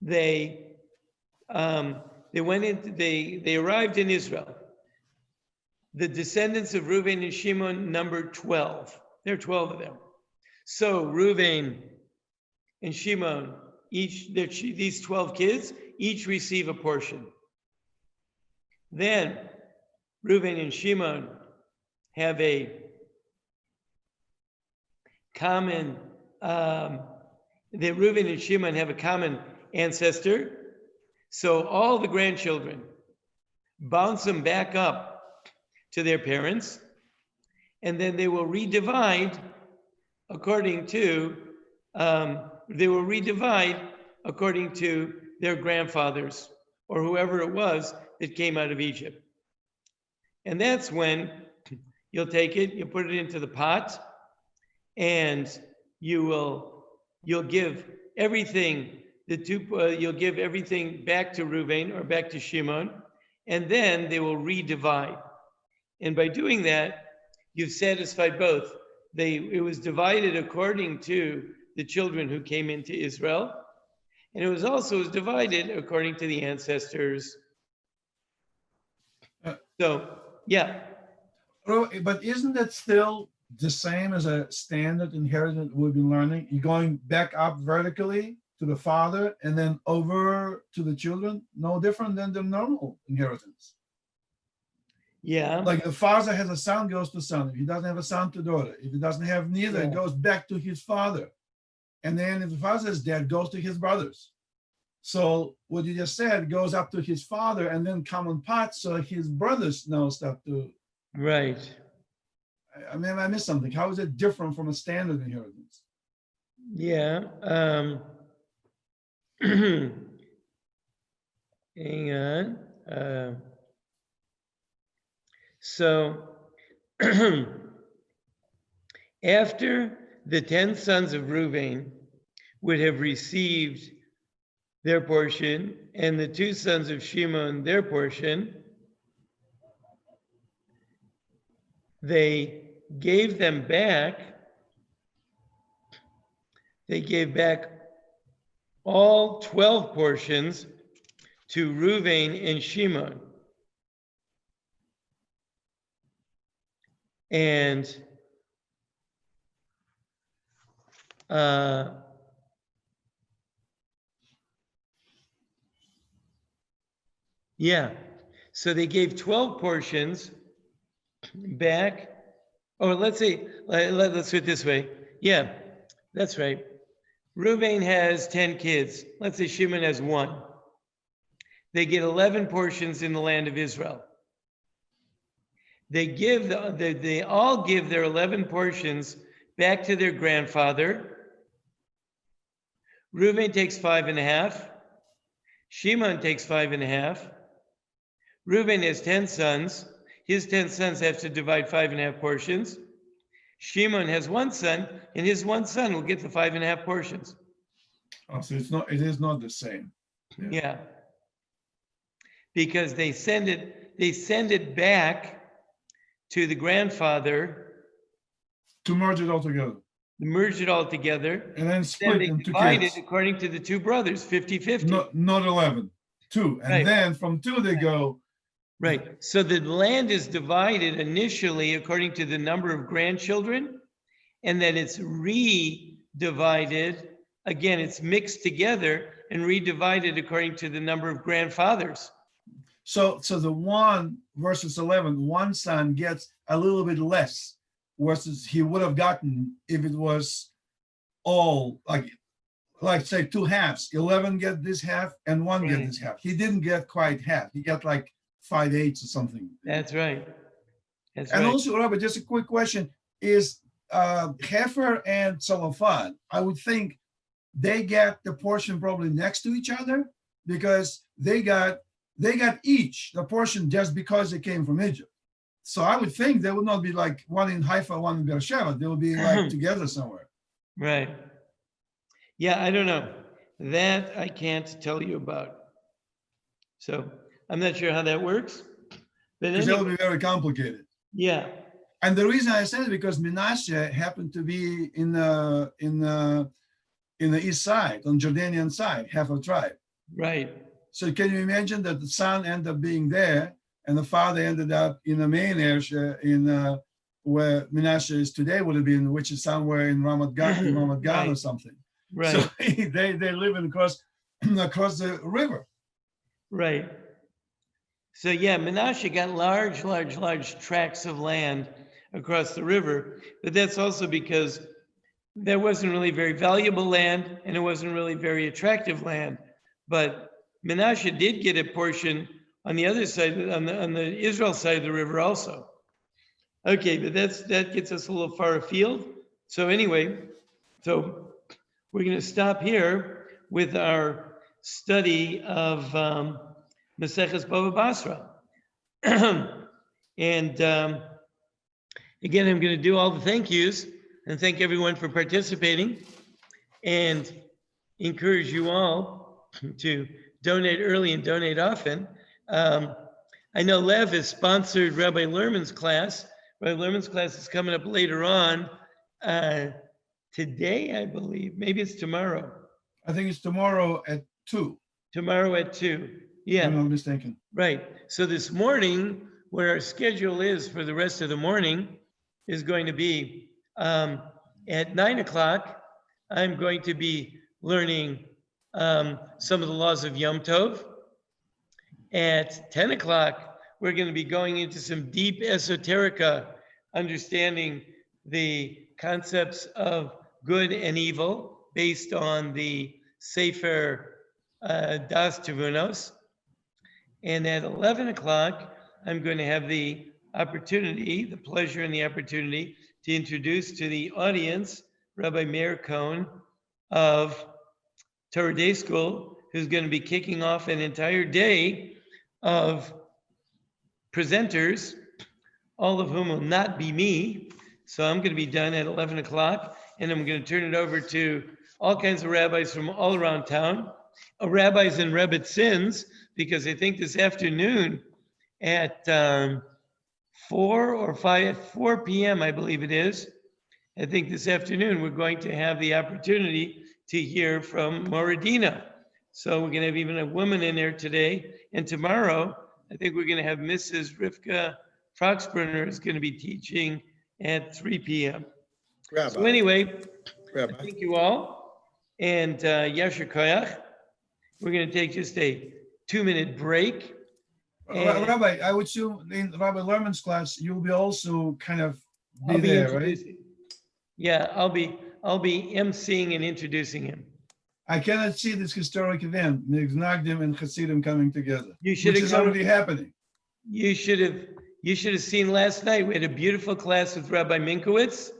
they arrived in Israel. The descendants of Reuven and Shimon numbered 12. There are 12 of them. So Reuven and Shimon, these 12 kids, each receive a portion. Then Reuven and Shimon have a common, Reuven and Shimon have a common ancestor. So all the grandchildren bounce them back up to their parents, and then they will redivide according to their grandfathers or whoever it was that came out of Egypt. And that's when you'll take it, you put it into the pot, and you'll give everything, you'll give everything back to Reuven or back to Shimon, and then they will redivide. And by doing that, you've satisfied both. It was divided according to the children who came into Israel, and it was also divided according to the ancestors. So, yeah. But isn't that still the same as a standard inheritance we've been learning? You're going back up vertically to the father and then over to the children? No different than the normal inheritance. Yeah. Like the father has a son, goes to son. If he doesn't have a son, to daughter. If he doesn't have neither, it goes back to his father. And then if the father is dead, goes to his brothers. So what you just said goes up to his father and then common pot, so his brothers now start to. Right. I mean, I missed something. How is it different from a standard inheritance? Yeah. Hang on. So after the 10 sons of Reuven would have received their portion and the 2 sons of Shimon their portion, they gave them back. They gave back all 12 portions to Reuven and Shimon. And yeah, so they gave 12 portions back. Or let's say, let's do it this way. Yeah, that's right. Reuven has 10 kids. Let's say Shimon has 1. They get 11 portions in the land of Israel. They all give their 11 portions back to their grandfather. Reuven takes 5.5. Shimon takes 5.5. Reuven has 10 sons. His 10 sons have to divide 5.5 portions. Shimon has 1 son, and his 1 son will get the 5.5 portions. Oh, so it is not the same. Yeah. Because they send it back to the grandfather To merge it all together. Merge it all together, and then split they into divide kids. it according to the 2 brothers, 50-50. Not 11, 2. And Right. then from 2 they go. Right. So the land is divided initially according to the number of grandchildren, and then it's re-divided. Again, it's mixed together and re-divided according to the number of grandfathers. So the 1 versus 11, 1 son gets a little bit less versus he would have gotten if it was all like say 2 halves. 11 get this half and 1 get this half. He didn't get quite half. He got like 5/8 or something. That's right. That's And right. also, Rabbi, just a quick question: is Heifer and Tzalafad? I would think they get the portion probably next to each other because they got each the portion just because they came from Egypt. So I would think they would not be like 1 in Haifa, 1 in Beersheba. They would be like together somewhere. Right. Yeah, I don't know. That I can't tell you about. So I'm not sure how that works. But Because that anyway, would be very complicated. yeah, And the reason I said it because Menashe happened to be in the east side, on Jordanian side, half a tribe. right. So can you imagine that the son ended up being there, and the father ended up in the main area in where Menashe is today would have been, which is somewhere in Ramat Gan or Right, something. So right, they live across the river. right. So yeah, Menashe got large tracts of land across the river, but that's also because there wasn't really very valuable land and it wasn't really very attractive land. But Menashe did get a portion on the other side, on the Israel side of the river also. Okay, but that gets us a little far afield. So anyway, so we're going to stop here with our study of Maseches Bava Basra. And again, I'm going to do all the thank yous and thank everyone for participating and encourage you all to donate early and donate often. I know Lev has sponsored Rabbi Lerman's class. Rabbi Lerman's class is coming up later on today, I believe. Maybe it's tomorrow. I think it's tomorrow at 2. Tomorrow at 2. Yeah. If I'm not mistaken. Right. So this morning, what our schedule is for the rest of the morning is going to be at 9 o'clock, I'm going to be learning some of the laws of Yom Tov. At 10 o'clock, we're going to be going into some deep esoterica, understanding the concepts of good and evil based on the Sefer Das Tivunos. And at 11 o'clock, I'm going to have the opportunity, the pleasure and the opportunity to introduce to the audience Rabbi Meir Cohen of Torah Day School, who's going to be kicking off an entire day of presenters, all of whom will not be me. So I'm going to be done at 11 o'clock, and I'm going to turn it over to all kinds of rabbis from all around town, rabbis and rebbitzins, because I think this afternoon at 4 p.m., I believe it is, I think this afternoon we're going to have the opportunity to hear from Moradina. So we're going to have even a woman in there today. And tomorrow, I think we're going to have Mrs. Rivka Foxbrunner is going to be teaching at 3 p.m. Rabbi. So anyway, Rabbi. thank you all. And Yasher Koyach. We're going to take just a 2-minute break. And Rabbi, I would assume in Rabbi Lerman's class, you'll be also kind of be I'll be there, right? introducing. Yeah, I'll be emceeing and introducing him. I cannot see this historic event, Nagdim and Hasidim coming together, You which should is have already happening. You should have seen last night. We had a beautiful class with Rabbi Minkowitz.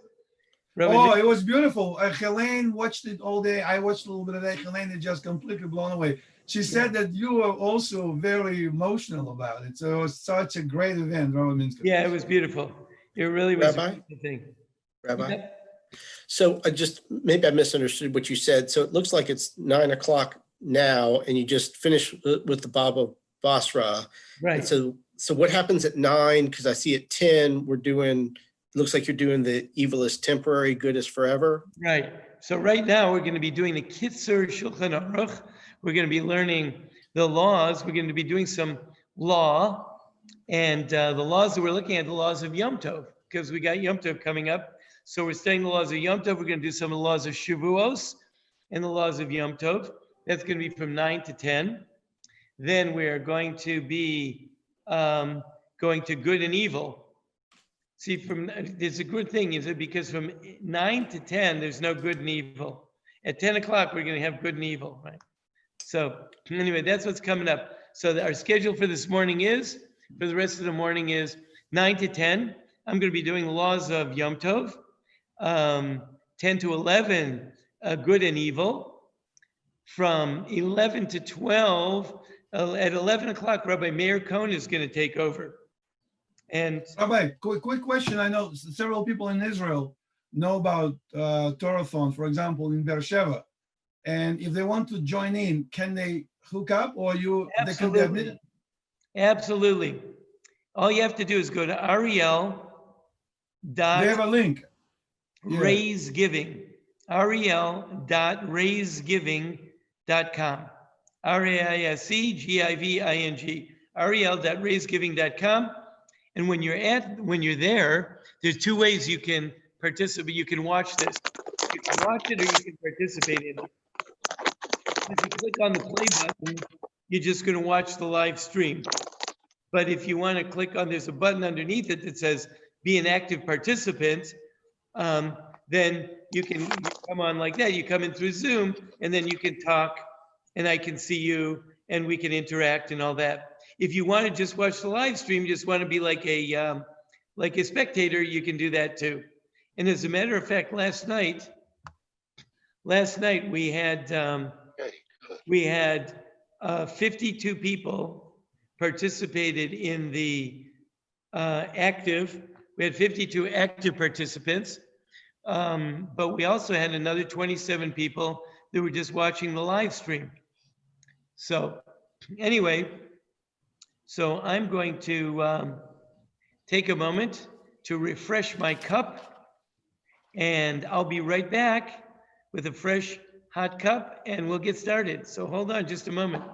Oh, it was beautiful. Helene watched it all day. I watched a little bit of that. Helene is just completely blown away. She said that you were also very emotional about it. So it was such a great event, Rabbi Minkowitz. Yeah, it was beautiful. It really was Rabbi? a beautiful thing. Rabbi. Yep. So maybe I misunderstood what you said. So it looks like it's 9 o'clock now, and you just finished with the Baba Basra. Right. And so what happens at 9? Because I see at 10, looks like you're doing the evil is temporary, good is forever. Right. So right now we're going to be doing the Kitzur Shulchan Aruch. We're going to be learning the laws. We're going to be doing some law, and the laws that we're looking at, the laws of Yom Tov, because we got Yom Tov coming up. So we're studying the laws of Yom Tov. We're going to do some of the laws of Shavuos and the laws of Yom Tov. That's going to be from 9 to 10. Then we are going to be going to good and evil. See, there's a good thing, is it? Because from 9 to 10, there's no good and evil. At 10 o'clock, we're going to have good and evil, right? So anyway, that's what's coming up. So our schedule for this morning is, for the rest of the morning is 9 to 10. I'm going to be doing the laws of Yom Tov. 10 to 11, good and evil. From 11 to 12, at 11 o'clock, Rabbi Meir Cohen is going to take over. And Rabbi, quick question. I know several people in Israel know about Torathon, for example, in Beersheba. And if they want to join in, can they hook up or they can be admitted? Absolutely. All you have to do is go to Ariel They have a link. Yeah. Raise Giving. Ariel.raisegiving.com. RAISEGIVING. Ariel.raisegiving.com. And when you're there, there's two ways you can participate. You can watch this. You can watch it or you can participate in it. If you click on the play button, you're just going to watch the live stream. But if you want to click on, there's a button underneath it that says be an active participant, then you come on like that. You come in through Zoom and then you can talk and I can see you and we can interact and all that. If you want to just watch the live stream, just want to be like a spectator, you can do that too. And as a matter of fact, last night we had 52 people participated in the active. We had 52 active participants, but we also had another 27 people that were just watching the live stream. So anyway, so I'm going to take a moment to refresh my cup, and I'll be right back with a fresh hot cup and we'll get started. So hold on just a moment.